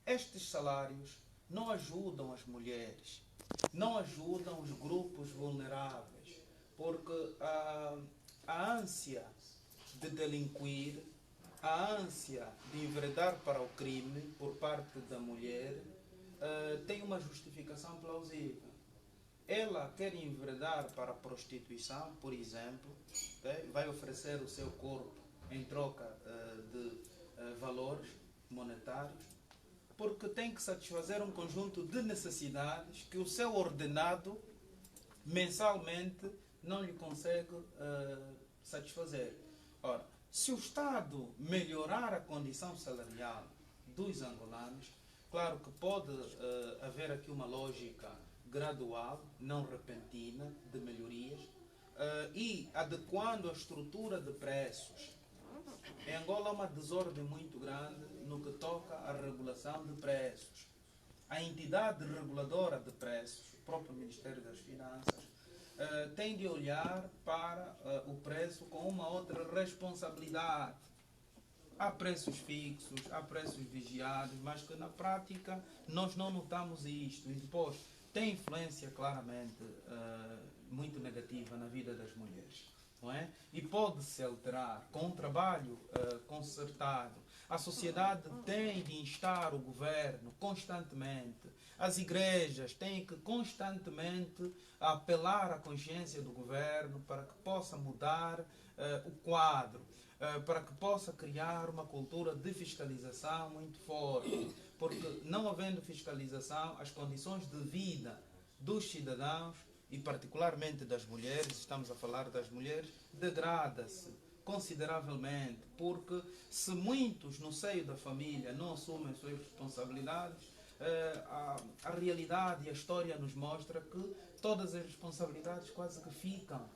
Estes salários não ajudam as mulheres, não ajudam os grupos vulneráveis, porque a ânsia de delinquir, a ânsia de enveredar para o crime por parte da mulher tem uma justificação plausível. Ela quer enveredar para a prostituição, por exemplo, vai oferecer o seu corpo em troca de valores monetários, porque tem que satisfazer um conjunto de necessidades que o seu ordenado mensalmente não lhe consegue satisfazer. Ora, se o Estado melhorar a condição salarial dos angolanos, claro que pode haver aqui uma lógica gradual, não repentina, de melhorias, e adequando a estrutura de preços. Em Angola há uma desordem muito grande no que toca à regulação de preços. A entidade reguladora de preços, o próprio Ministério das Finanças, tem de olhar para o preço com uma outra responsabilidade. Há preços fixos, há preços vigiados, mas que na prática nós não notamos isto. E depois tem influência claramente muito negativa na vida das mulheres. Não é? E pode-se alterar com um trabalho concertado. A sociedade tem de instar o governo constantemente. As igrejas têm que constantemente apelar à consciência do governo para que possa mudar o quadro, para que possa criar uma cultura de fiscalização muito forte. Porque não havendo fiscalização, as condições de vida dos cidadãos e particularmente das mulheres, estamos a falar das mulheres, degrada-se consideravelmente, porque se muitos no seio da família não assumem suas responsabilidades, a realidade e a história nos mostra que todas as responsabilidades quase que ficam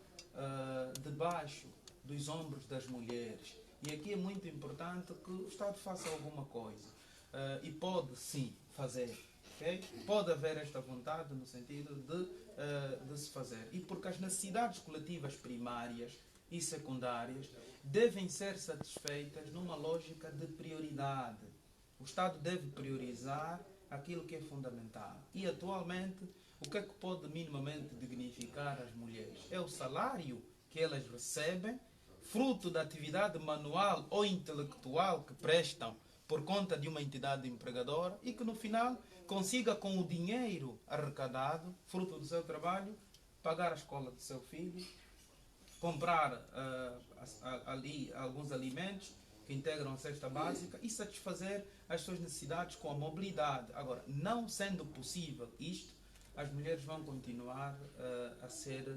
debaixo dos ombros das mulheres. E aqui é muito importante que o Estado faça alguma coisa. E pode sim fazer. Okay? Pode haver esta vontade no sentido de se fazer. E porque as necessidades coletivas primárias e secundárias devem ser satisfeitas numa lógica de prioridade. O Estado deve priorizar aquilo que é fundamental. E atualmente, o que é que pode minimamente dignificar as mulheres? É o salário que elas recebem, fruto da atividade manual ou intelectual que prestam por conta de uma entidade empregadora e que no final consiga, com o dinheiro arrecadado, fruto do seu trabalho, pagar a escola do seu filho, comprar ali alguns alimentos que integram a cesta básica e satisfazer as suas necessidades com a mobilidade. Agora, não sendo possível isto, as mulheres vão continuar a ser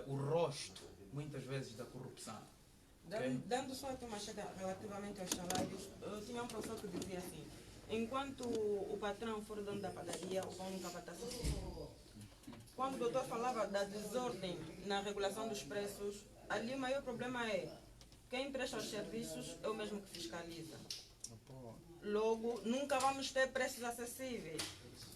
o rosto, muitas vezes, da corrupção. Okay? Dando só aqui uma chega relativamente aos salários, eu tinha um professor que dizia assim: enquanto o patrão for dono da padaria, o pão nunca vai estar sozinho. Quando o doutor falava da desordem na regulação dos preços, ali o maior problema é quem presta os serviços é o mesmo que fiscaliza. Logo, nunca vamos ter preços acessíveis,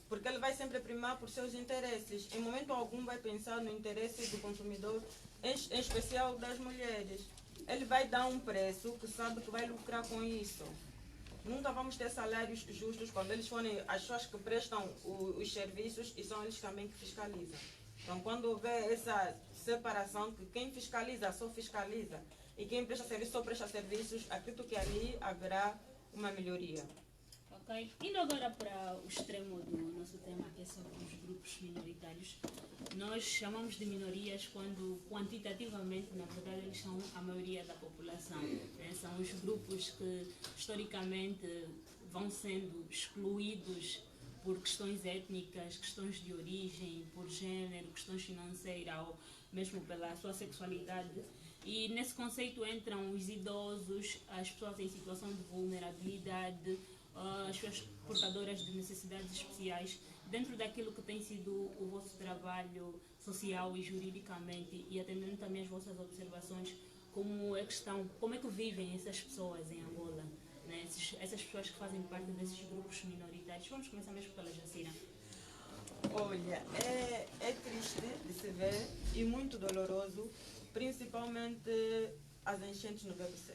porque ele vai sempre primar por seus interesses. Em momento algum vai pensar no interesse do consumidor, em especial das mulheres. Ele vai dar um preço que sabe que vai lucrar com isso. Nunca vamos ter salários justos quando eles forem as pessoas que prestam os serviços e são eles também que fiscalizam. Então, quando houver essa separação, que quem fiscaliza só fiscaliza e quem presta serviço só presta serviços, acredito que ali haverá uma melhoria. Ok. Indo agora para o extremo do nosso tema, que é sobre os grupos minoritários. Nós chamamos de minorias quando quantitativamente, na verdade, eles são a maioria da população. Né? São os grupos que historicamente vão sendo excluídos por questões étnicas, questões de origem, por género, questões financeiras ou mesmo pela sua sexualidade. E nesse conceito entram os idosos, as pessoas em situação de vulnerabilidade, as pessoas portadoras de necessidades especiais, dentro daquilo que tem sido o vosso trabalho social e juridicamente, e atendendo também as vossas observações, como é que vivem essas pessoas em Angola, né? Essas pessoas que fazem parte desses grupos minoritários. Vamos começar mesmo pela Jacira. Olha, é triste de se ver e muito doloroso, principalmente as enchentes no BBC.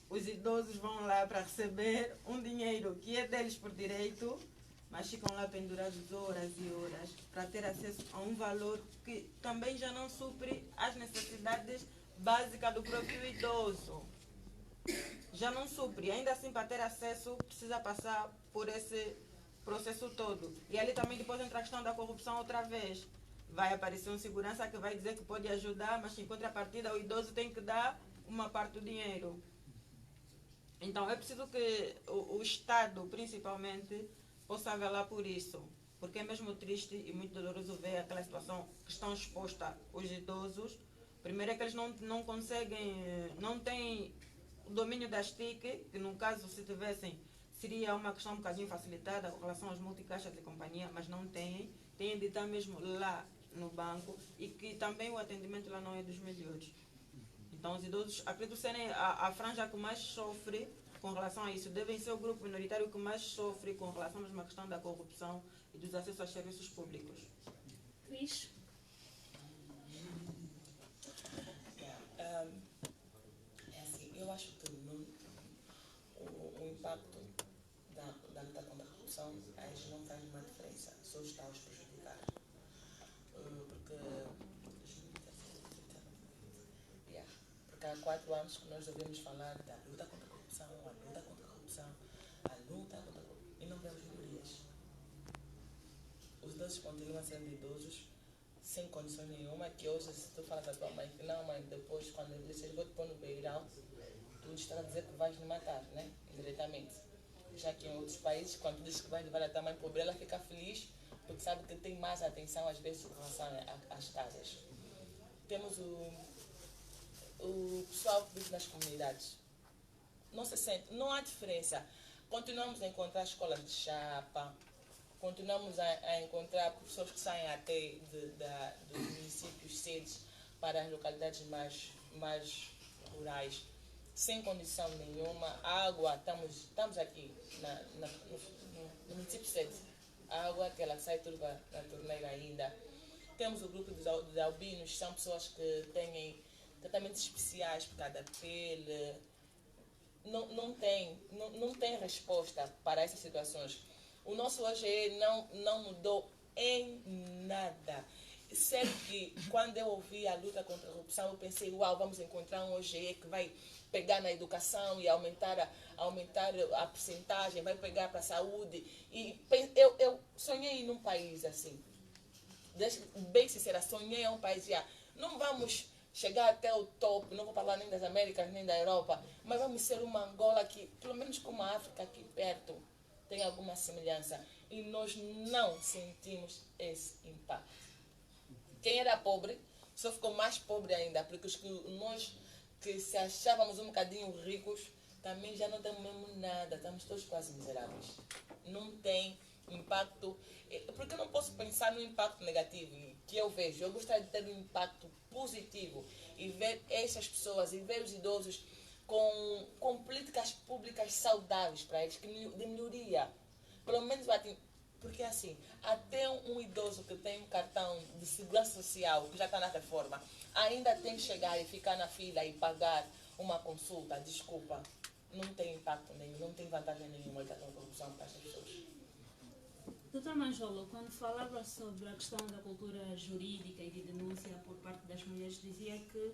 Os idosos vão lá para receber um dinheiro que é deles por direito, mas ficam lá pendurados horas e horas para ter acesso a um valor que também já não supre as necessidades básicas do próprio idoso. Já não supre. Ainda assim, para ter acesso, precisa passar por esse processo todo. E ali também depois entra a questão da corrupção outra vez. Vai aparecer um segurança que vai dizer que pode ajudar, mas em contrapartida o idoso tem que dar uma parte do dinheiro. Então é preciso que o Estado, principalmente, possa velar por isso. Porque é mesmo triste e muito doloroso ver aquela situação que estão expostos os idosos. Primeiro é que eles não conseguem, não têm o domínio das TIC, que no caso, se tivessem, seria uma questão um bocadinho facilitada com relação aos multicaixas de companhia, mas não têm. Têm de estar mesmo lá no banco e que também o atendimento lá não é dos melhores. Então os idosos, acredito serem a franja que mais sofre com relação a isso. Devem ser o grupo minoritário que mais sofre com relação mesmo à questão da corrupção e dos acessos aos serviços públicos. Cris? É assim, eu acho que o impacto da luta contra a corrupção não faz uma diferença, só está a os prejudicar. Porque há 4 anos que nós ouvimos falar da luta contra a corrupção, a luta contra a corrupção, a luta contra a corrupção, e não vemos melhorias. Os idosos continuam sendo idosos, sem condições nenhuma, que hoje se tu falas à tua mãe que não, mãe, depois quando eu disser vou te pôr no beirão, tu estás a dizer que vais me matar, né? Indiretamente. Já que em outros países, quando tu dizes que vais levar a tua mãe pobre, ela fica feliz porque sabe que tem mais atenção às vezes com relação às casas. Temos o pessoal que vive nas comunidades. Não se sente, não há diferença. Continuamos a encontrar escolas de chapa, continuamos a encontrar professores que saem até dos municípios sedes para as localidades mais rurais, sem condição nenhuma. A água, estamos aqui no município sede. A água que ela sai turva na torneira ainda. Temos o grupo dos albinos, são pessoas que têm tratamentos especiais por cada pele. Não tem resposta para essas situações. O nosso OGE não mudou em nada. sério que quando eu ouvi a luta contra a corrupção, eu pensei, uau, vamos encontrar um OGE que vai pegar na educação e aumentar a percentagem, vai pegar para a saúde. E eu sonhei num país assim. Bem sincera, sonhei em um país, não vamos chegar até o topo, não vou falar nem das Américas, nem da Europa, mas vamos ser uma Angola que, pelo menos como a África aqui perto, tem alguma semelhança. E nós não sentimos esse impacto. Quem era pobre só ficou mais pobre ainda, porque nós que se achávamos um bocadinho ricos, também já não temos mesmo nada, estamos todos quase miseráveis. Não tem impacto, porque eu não posso pensar no impacto negativo que eu vejo. Eu gostaria de ter um impacto positivo e ver essas pessoas e ver os idosos com políticas públicas saudáveis para eles, de melhoria. Pelo menos porque assim, até um idoso que tem um cartão de segurança social, que já está na reforma, ainda tem que chegar e ficar na fila e pagar uma consulta. Desculpa, não tem impacto nenhum, não tem vantagem nenhuma da corrupção para as pessoas. Doutor Manjolo, quando falava sobre a questão da cultura jurídica e de denúncia por parte das mulheres, dizia que,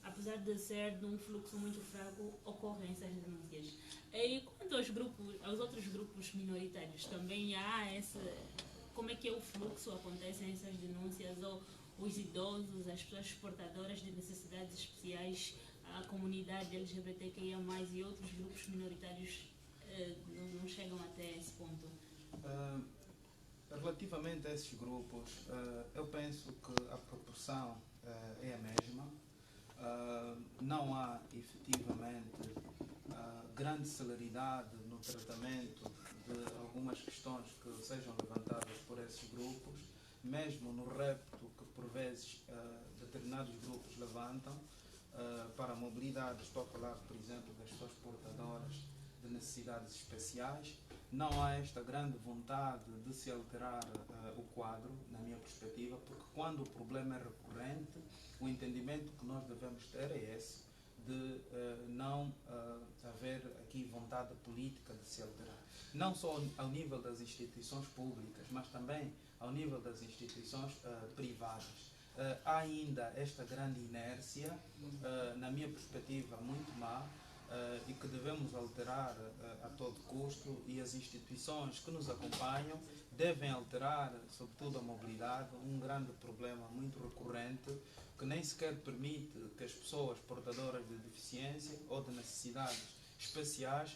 apesar de ser de um fluxo muito fraco, ocorrem essas denúncias. E quanto aos outros grupos minoritários, também há como é que é o fluxo, acontecem essas denúncias, ou os idosos, as pessoas portadoras de necessidades especiais, a comunidade LGBTQIA+, e outros grupos minoritários não chegam até esse ponto? Relativamente a esses grupos, eu penso que a proporção é a mesma. Não há efetivamente grande celeridade no tratamento de algumas questões que sejam levantadas por esses grupos, mesmo no repto que por vezes determinados grupos levantam para a mobilidade. Estou a falar, por exemplo, das pessoas portadoras de necessidades especiais. Não há esta grande vontade de se alterar o quadro, na minha perspectiva, porque quando o problema é recorrente, o entendimento que nós devemos ter é esse, de não haver aqui vontade política de se alterar. Não só ao nível das instituições públicas, mas também ao nível das instituições privadas. Há ainda esta grande inércia, na minha perspectiva, muito má, e que devemos alterar a todo custo, e as instituições que nos acompanham devem alterar, sobretudo a mobilidade, um grande problema muito recorrente que nem sequer permite que as pessoas portadoras de deficiência ou de necessidades especiais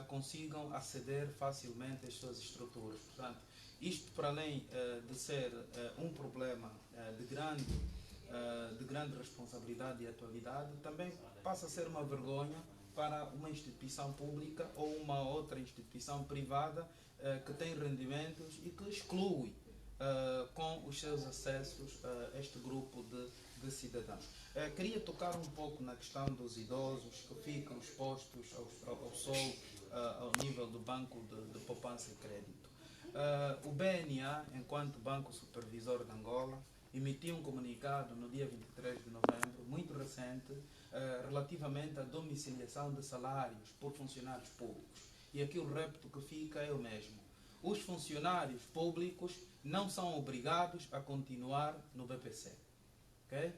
consigam aceder facilmente às suas estruturas. Portanto, isto para além de ser um problema de grande responsabilidade e atualidade, também passa a ser uma vergonha para uma instituição pública ou uma outra instituição privada que tem rendimentos e que exclui com os seus acessos este grupo de cidadãos. Queria tocar um pouco na questão dos idosos que ficam expostos ao sol ao nível do Banco de Poupança e Crédito. O BNA, enquanto Banco Supervisor de Angola, emitiu um comunicado no dia 23 de novembro, muito recente, relativamente à domiciliação de salários por funcionários públicos. E aqui o repto que fica é o mesmo. Os funcionários públicos não são obrigados a continuar no BPC. Okay?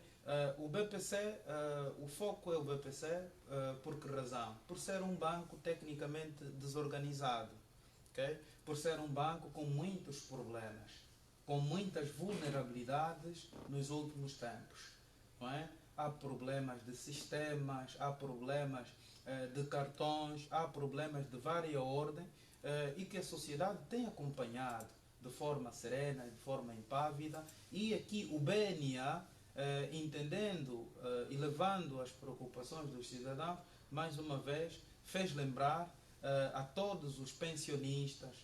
O BPC, o foco é o BPC, por que razão? Por ser um banco tecnicamente desorganizado, okay? Por ser um banco com muitos problemas, com muitas vulnerabilidades nos últimos tempos. Não é? Há problemas de sistemas, há problemas de cartões, há problemas de várias ordem e que a sociedade tem acompanhado de forma serena, de forma impávida, e aqui o BNA, entendendo e levando as preocupações dos cidadãos, mais uma vez fez lembrar a todos os pensionistas,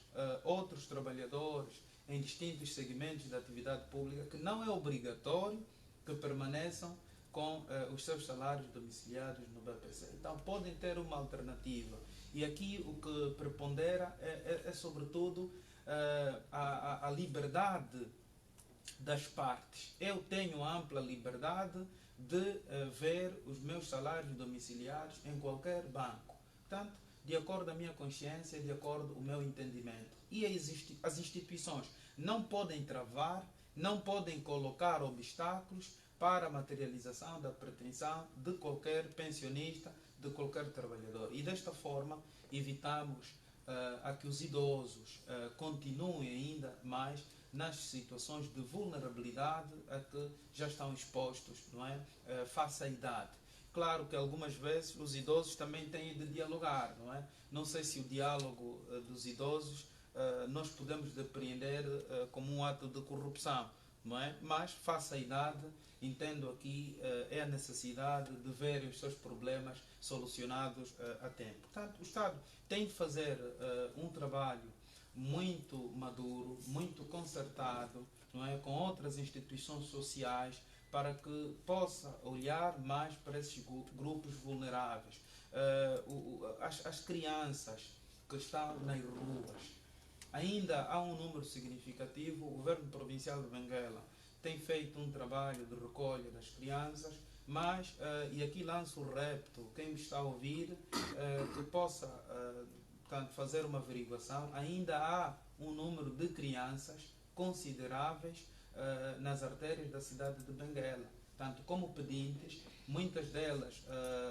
outros trabalhadores em distintos segmentos da atividade pública, que não é obrigatório que permaneçam com os seus salários domiciliados no BPC. Então podem ter uma alternativa. E aqui o que prepondera é sobretudo a liberdade das partes. Eu tenho ampla liberdade de ver os meus salários domiciliados em qualquer banco. Portanto, de acordo com a minha consciência, de acordo com o meu entendimento. E as instituições não podem travar não podem colocar obstáculos para a materialização da pretensão de qualquer pensionista, de qualquer trabalhador. E desta forma evitamos a que os idosos continuem ainda mais nas situações de vulnerabilidade a que já estão expostos, não é? Face à idade. Claro que algumas vezes os idosos também têm de dialogar, não é? Não sei se o diálogo dos idosos nós podemos depreender como um ato de corrupção, não é? Mas face à idade, entendo aqui é a necessidade de ver os seus problemas solucionados a tempo. Portanto, o Estado tem de fazer um trabalho muito maduro, muito concertado, não é, com outras instituições sociais, para que possa olhar mais para esses grupos vulneráveis. As crianças que estão nas ruas. Ainda há um número significativo. O governo provincial de Benguela tem feito um trabalho de recolha das crianças, mas, e aqui lanço o repto, quem me está a ouvir, que possa portanto, fazer uma averiguação. Ainda há um número de crianças consideráveis nas artérias da cidade de Benguela, tanto como pedintes, muitas delas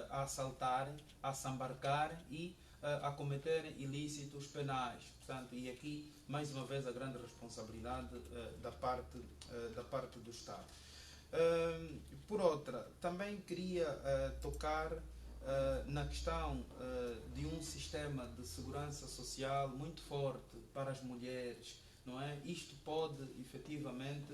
a assaltarem, a se embarcarem e a cometerem ilícitos penais. Portanto, e aqui, mais uma vez, a grande responsabilidade da parte do Estado. Por outra, também queria tocar na questão de um sistema de segurança social muito forte para as mulheres, não é? Isto pode, efetivamente,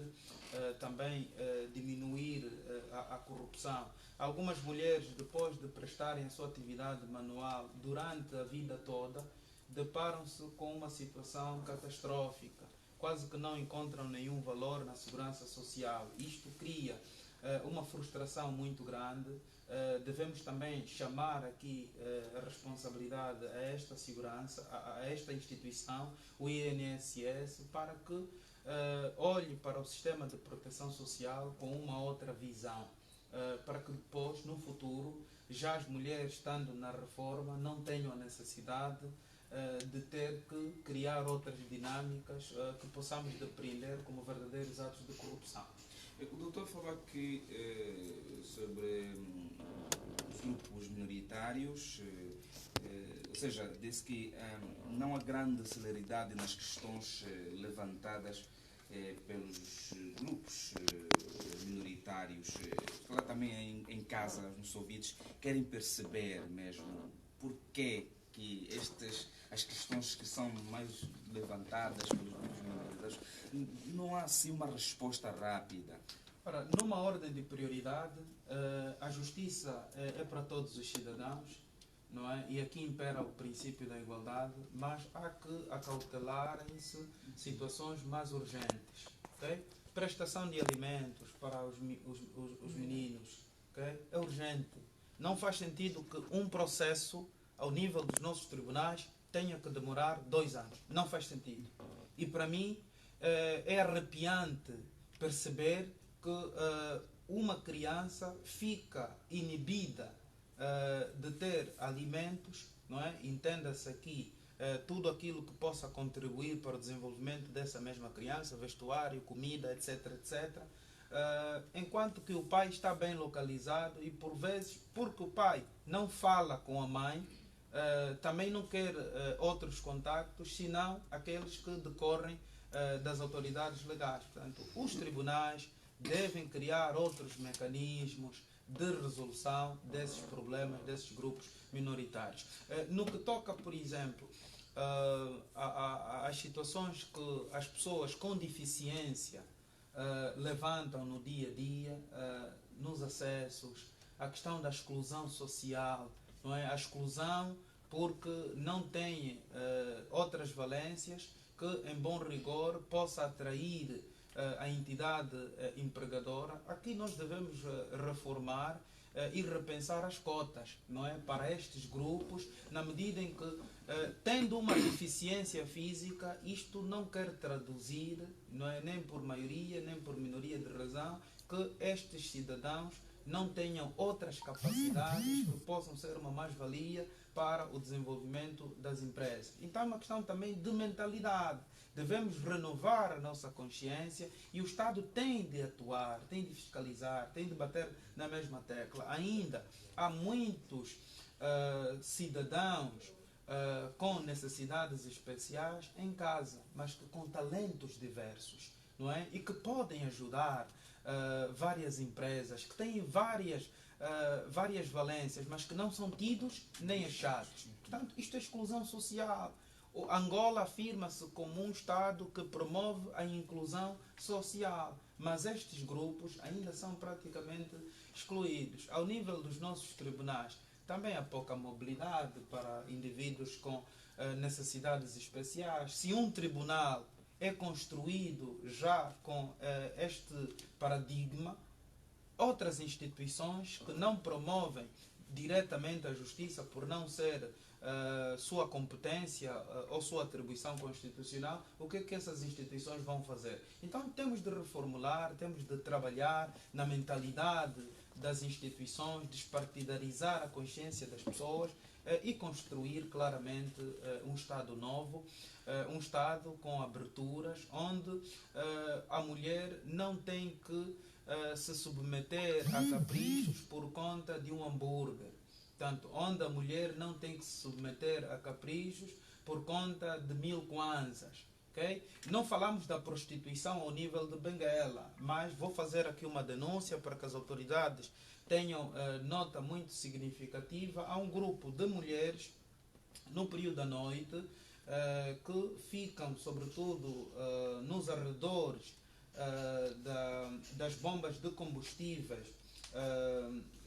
também diminuir a corrupção. Algumas mulheres, depois de prestarem a sua atividade manual durante a vida toda, deparam-se com uma situação catastrófica. Quase que não encontram nenhum valor na segurança social. Isto cria uma frustração muito grande. Devemos também chamar aqui a responsabilidade a esta segurança, a esta instituição, o INSS, para que olhe para o sistema de proteção social com uma outra visão, para que depois, no futuro, já as mulheres, estando na reforma, não tenham a necessidade de ter que criar outras dinâmicas que possamos depreender como verdadeiros atos de corrupção. O doutor falou aqui sobre os grupos minoritários, ou seja, disse que não há grande celeridade nas questões levantadas pelos grupos minoritários. Lá também em casa, nos ouvidos, querem perceber mesmo porquê que as questões que são mais levantadas pelos grupos minoritários, não há assim uma resposta rápida. Ora, numa ordem de prioridade, a justiça é para todos os cidadãos, não é? E aqui impera o princípio da igualdade, mas há que acautelarem-se situações mais urgentes, ok? Prestação de alimentos para os meninos, ok? É urgente. Não faz sentido que um processo ao nível dos nossos tribunais tenha que demorar 2 anos. Não faz sentido. E para mim é arrepiante perceber que uma criança fica inibida de ter alimentos, não é? Entenda-se aqui tudo aquilo que possa contribuir para o desenvolvimento dessa mesma criança, vestuário, comida, etc, etc. Enquanto que o pai está bem localizado e, por vezes, porque o pai não fala com a mãe, também não quer outros contactos, senão aqueles que decorrem das autoridades legais. Portanto, os tribunais devem criar outros mecanismos de resolução desses problemas, desses grupos minoritários. No que toca, por exemplo, às situações que as pessoas com deficiência levantam no dia a dia, nos acessos, a questão da exclusão social, não é? A exclusão porque não tem outras valências que, em bom rigor, possa atrair a entidade empregadora. Aqui nós devemos reformar e repensar as cotas, não é? Para estes grupos, na medida em que, tendo uma deficiência física, isto não quer traduzir, não é? Nem por maioria, nem por minoria de razão, que estes cidadãos não tenham outras capacidades que possam ser uma mais-valia para o desenvolvimento das empresas. Então é uma questão também de mentalidade. devemos renovar a nossa consciência e o Estado tem de atuar, tem de fiscalizar, tem de bater na mesma tecla. Ainda há muitos cidadãos com necessidades especiais em casa, mas que com talentos diversos, não é? E que podem ajudar várias empresas, que têm várias valências, mas que não são tidos nem achados. Portanto, isto é exclusão social. O Angola afirma-se como um Estado que promove a inclusão social, mas estes grupos ainda são praticamente excluídos. Ao nível dos nossos tribunais, também há pouca mobilidade para indivíduos com necessidades especiais. Se um tribunal é construído já com este paradigma, outras instituições que não promovem diretamente a justiça por não ser sua competência ou sua atribuição constitucional, o que é que essas instituições vão fazer? Então temos de reformular, temos de trabalhar na mentalidade das instituições, despartidarizar a consciência das pessoas e construir claramente um Estado novo, um Estado com aberturas, onde a mulher não tem que se submeter a caprichos por conta de um hambúrguer. Portanto, onde a mulher não tem que se submeter a caprichos por conta de 1000 kwanzas. Okay? Não falamos da prostituição ao nível de Benguela, mas vou fazer aqui uma denúncia para que as autoridades tenham nota muito significativa. Há um grupo de mulheres no período da noite que ficam, sobretudo, nos arredores das bombas de combustíveis,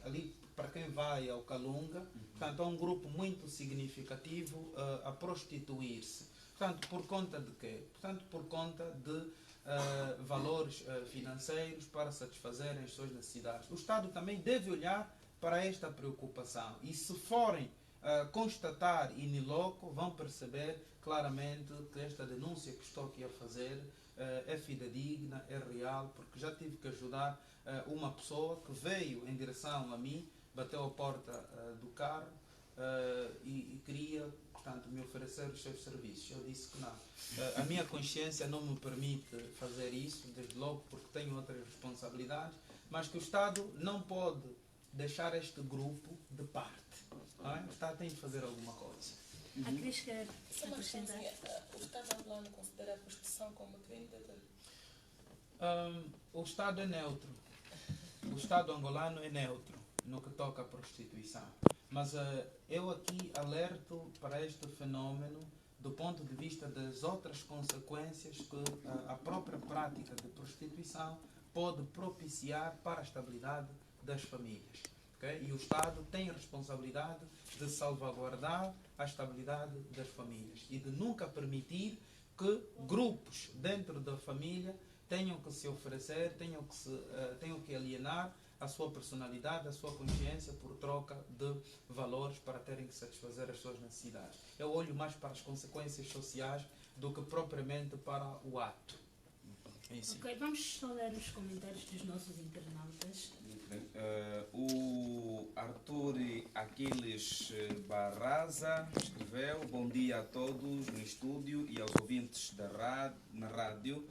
ali para quem vai ao Calunga. Portanto, é um grupo muito significativo a prostituir-se. Portanto, por conta de quê? Portanto, por conta de valores financeiros para satisfazerem as suas necessidades. O Estado também deve olhar para esta preocupação e, se forem constatar in loco, vão perceber claramente que esta denúncia que estou aqui a fazer é fidedigna, é real, porque já tive que ajudar uma pessoa que veio em direção a mim, bateu a porta do carro e queria, portanto, me oferecer os seus serviços. Eu disse que não. A minha consciência não me permite fazer isso, desde logo porque tenho outras responsabilidades, mas que o Estado não pode deixar este grupo de parte. Não é? O Estado tem de fazer alguma coisa. A Cris quer Só uma acrescentar? questãozinha. O Estado angolano considera a prostituição como crime de... O Estado é neutro. O Estado angolano é neutro no que toca à prostituição. Mas eu aqui alerto para este fenómeno do ponto de vista das outras consequências que a própria prática de prostituição pode propiciar para a estabilidade das famílias. Okay? E o Estado tem a responsabilidade de salvaguardar a estabilidade das famílias e de nunca permitir que grupos dentro da família tenham que se oferecer, tenham que alienar a sua personalidade, a sua consciência por troca de valores para terem que satisfazer as suas necessidades. Eu olho mais para as consequências sociais do que propriamente para o ato. Ok, vamos só ler os comentários dos nossos internautas. O Arthur Aquiles Barraza escreveu: bom dia a todos no estúdio e aos ouvintes na rádio,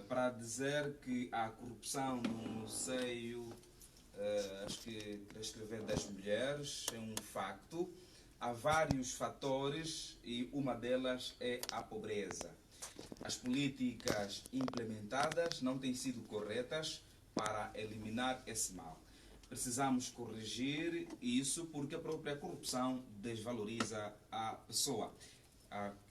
para dizer que há corrupção no seio, acho que para escrever, das mulheres, é um facto. Há vários fatores e uma delas é a pobreza. As políticas implementadas não têm sido corretas para eliminar esse mal. Precisamos corrigir isso porque a própria corrupção desvaloriza a pessoa.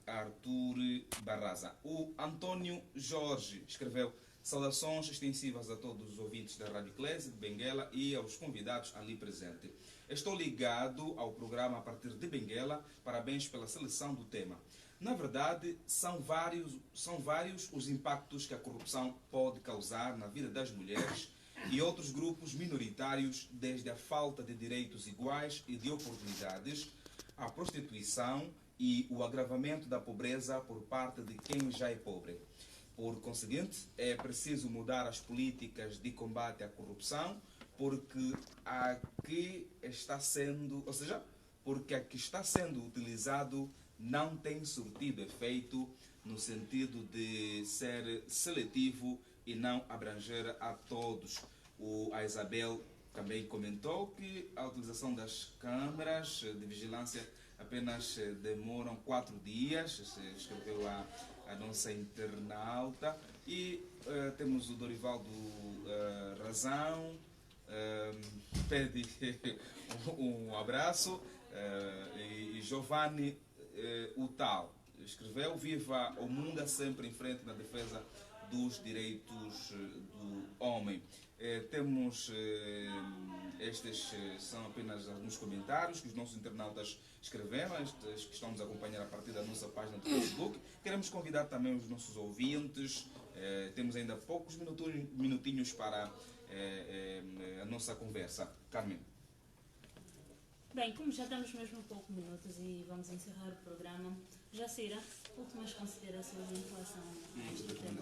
Arthur Barraza. O Antônio Jorge escreveu: saudações extensivas a todos os ouvintes da Rádio Eclésia de Benguela e aos convidados ali presentes. Estou ligado ao programa a partir de Benguela. Parabéns pela seleção do tema. Na verdade, são vários os impactos que a corrupção pode causar na vida das mulheres e outros grupos minoritários, desde a falta de direitos iguais e de oportunidades, à prostituição e o agravamento da pobreza por parte de quem já é pobre. Por conseguinte, é preciso mudar as políticas de combate à corrupção, porque a que está sendo utilizado não tem surtido efeito no sentido de ser seletivo e não abranger a todos. A Isabel também comentou que a utilização das câmaras de vigilância apenas demoram 4 dias, escreveu a nossa internauta. E temos o Dorivaldo Razão, pede um abraço, e Giovanni Utal escreveu: viva o mundo sempre em frente na defesa dos direitos do homem. Temos estes são apenas alguns comentários que os nossos internautas escreveram, estes que estão nos a acompanhar a partir da nossa página do Facebook. Queremos convidar também os nossos ouvintes. Temos ainda poucos minutinhos para a nossa conversa. Carmen. Bem, como já estamos mesmo poucos minutos e vamos encerrar o programa, Jacira, últimas considerações em relação a este tema.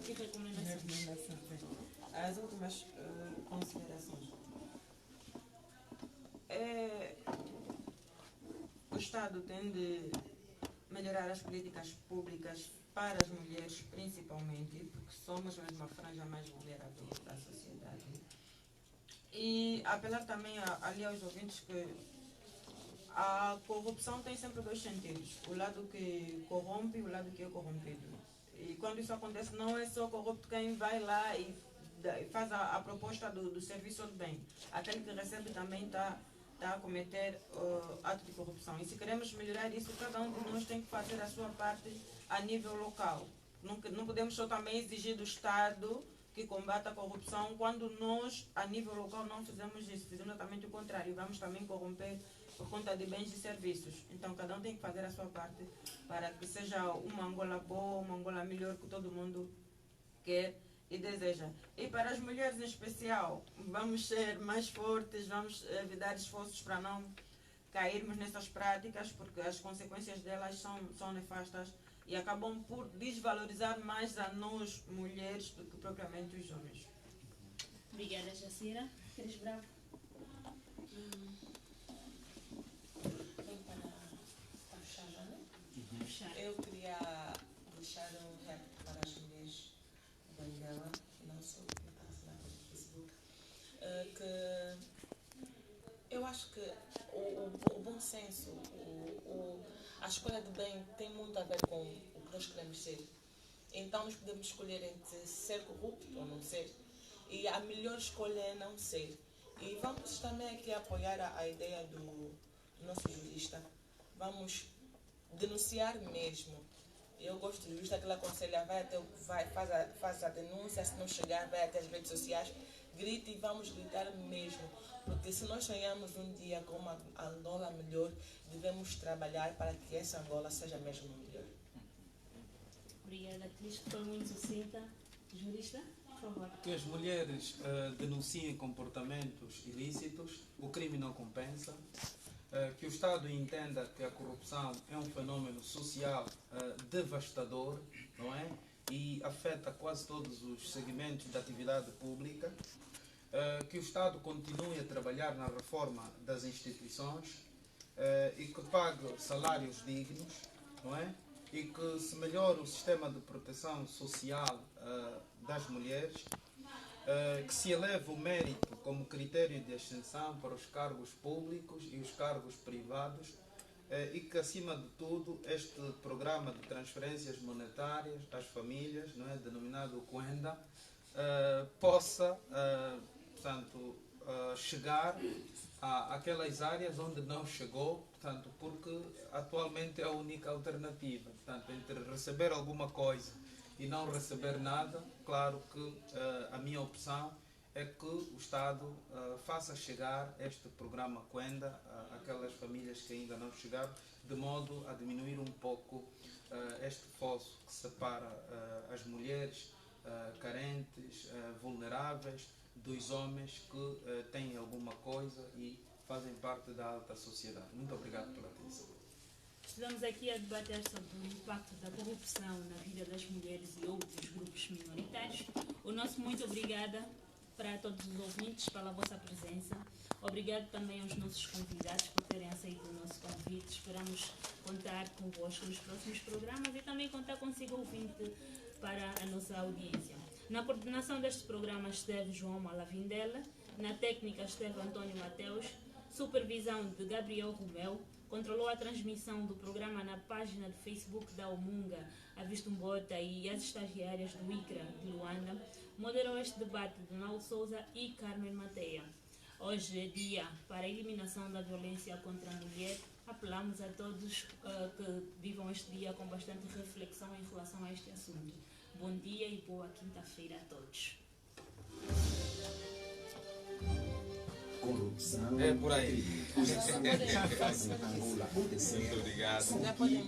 E recomendações. As últimas considerações. O Estado tem de melhorar as políticas públicas para as mulheres, principalmente, porque somos mesmo a franja mais vulnerável da sociedade. E apelar também ali aos ouvintes que a corrupção tem sempre 2 sentidos: o lado que corrompe e o lado que é corrompido. E quando isso acontece, não é só corrupto quem vai lá e faz a proposta do serviço do bem. Aquele que recebe também está a cometer ato de corrupção. E se queremos melhorar isso, cada um de nós tem que fazer a sua parte a nível local. Não podemos só também exigir do Estado que combata a corrupção quando nós, a nível local, não fizemos isso. Fizemos exatamente o contrário. Vamos também corromper por conta de bens e serviços. Então, cada um tem que fazer a sua parte para que seja uma Angola boa, uma Angola melhor que todo mundo quer e deseja. E para as mulheres em especial, vamos ser mais fortes, vamos evitar esforços para não cairmos nessas práticas, porque as consequências delas são nefastas e acabam por desvalorizar mais a nós, mulheres, do que propriamente os homens. Obrigada, Jacira. Queres bravo? Para fechar, né? Eu queria deixar um recado para as mulheres dela, não só que está no Facebook, que eu acho que o bom senso, a escolha de bem tem muito a ver com o que nós queremos ser. Então nós podemos escolher entre ser corrupto ou não ser. E a melhor escolha é não ser. E vamos também aqui apoiar a ideia do nosso jurista. Vamos denunciar mesmo. Eu gosto do jurista que ele aconselha, faz a denúncia, se não chegar, vai até as redes sociais, grite e vamos gritar mesmo. Porque se nós sonhamos um dia com uma Angola melhor, devemos trabalhar para que essa Angola seja mesmo melhor. Obrigada, atriz. Foi muito sucinta. Jurista, por favor. Que as mulheres denunciem comportamentos ilícitos, o crime não compensa. Que o Estado entenda que a corrupção é um fenômeno social devastador, não é? E afeta quase todos os segmentos da atividade pública. Que o Estado continue a trabalhar na reforma das instituições e que pague salários dignos, não é? E que se melhore o sistema de proteção social das mulheres, que se eleve o mérito como critério de ascensão para os cargos públicos e os cargos privados e que, acima de tudo, este programa de transferências monetárias às famílias, não é, denominado Quenda, possa, portanto, chegar àquelas áreas onde não chegou, portanto, porque atualmente é a única alternativa. Portanto, entre receber alguma coisa e não receber nada, claro que a minha opção é que o Estado faça chegar este programa Quenda àquelas famílias que ainda não chegaram, de modo a diminuir um pouco este fosso que separa as mulheres carentes, vulneráveis, dos homens que têm alguma coisa e fazem parte da alta sociedade. Muito obrigado pela atenção. Estamos aqui a debater sobre o impacto da corrupção na vida das mulheres e outros grupos minoritários. O nosso muito obrigada para todos os ouvintes pela vossa presença. Obrigada. Obrigado também aos nossos convidados por terem aceito o nosso convite. Esperamos contar convosco nos próximos programas e também contar consigo ouvinte para a nossa audiência. Na coordenação deste programa esteve João Malavindela, na técnica esteve Antônio Mateus, supervisão de Gabriel Romeu, controlou a transmissão do programa na página do Facebook da Omunga, a Vistumbota e as estagiárias do ICRA de Luanda, moderou este debate Donaldo Souza e Carmen Mateia. Hoje é dia para a eliminação da violência contra a mulher. Apelamos a todos que vivam este dia com bastante reflexão em relação a este assunto. Bom dia e boa quinta-feira a todos. Corrupção. É por aí. Angola acontecer. Já podem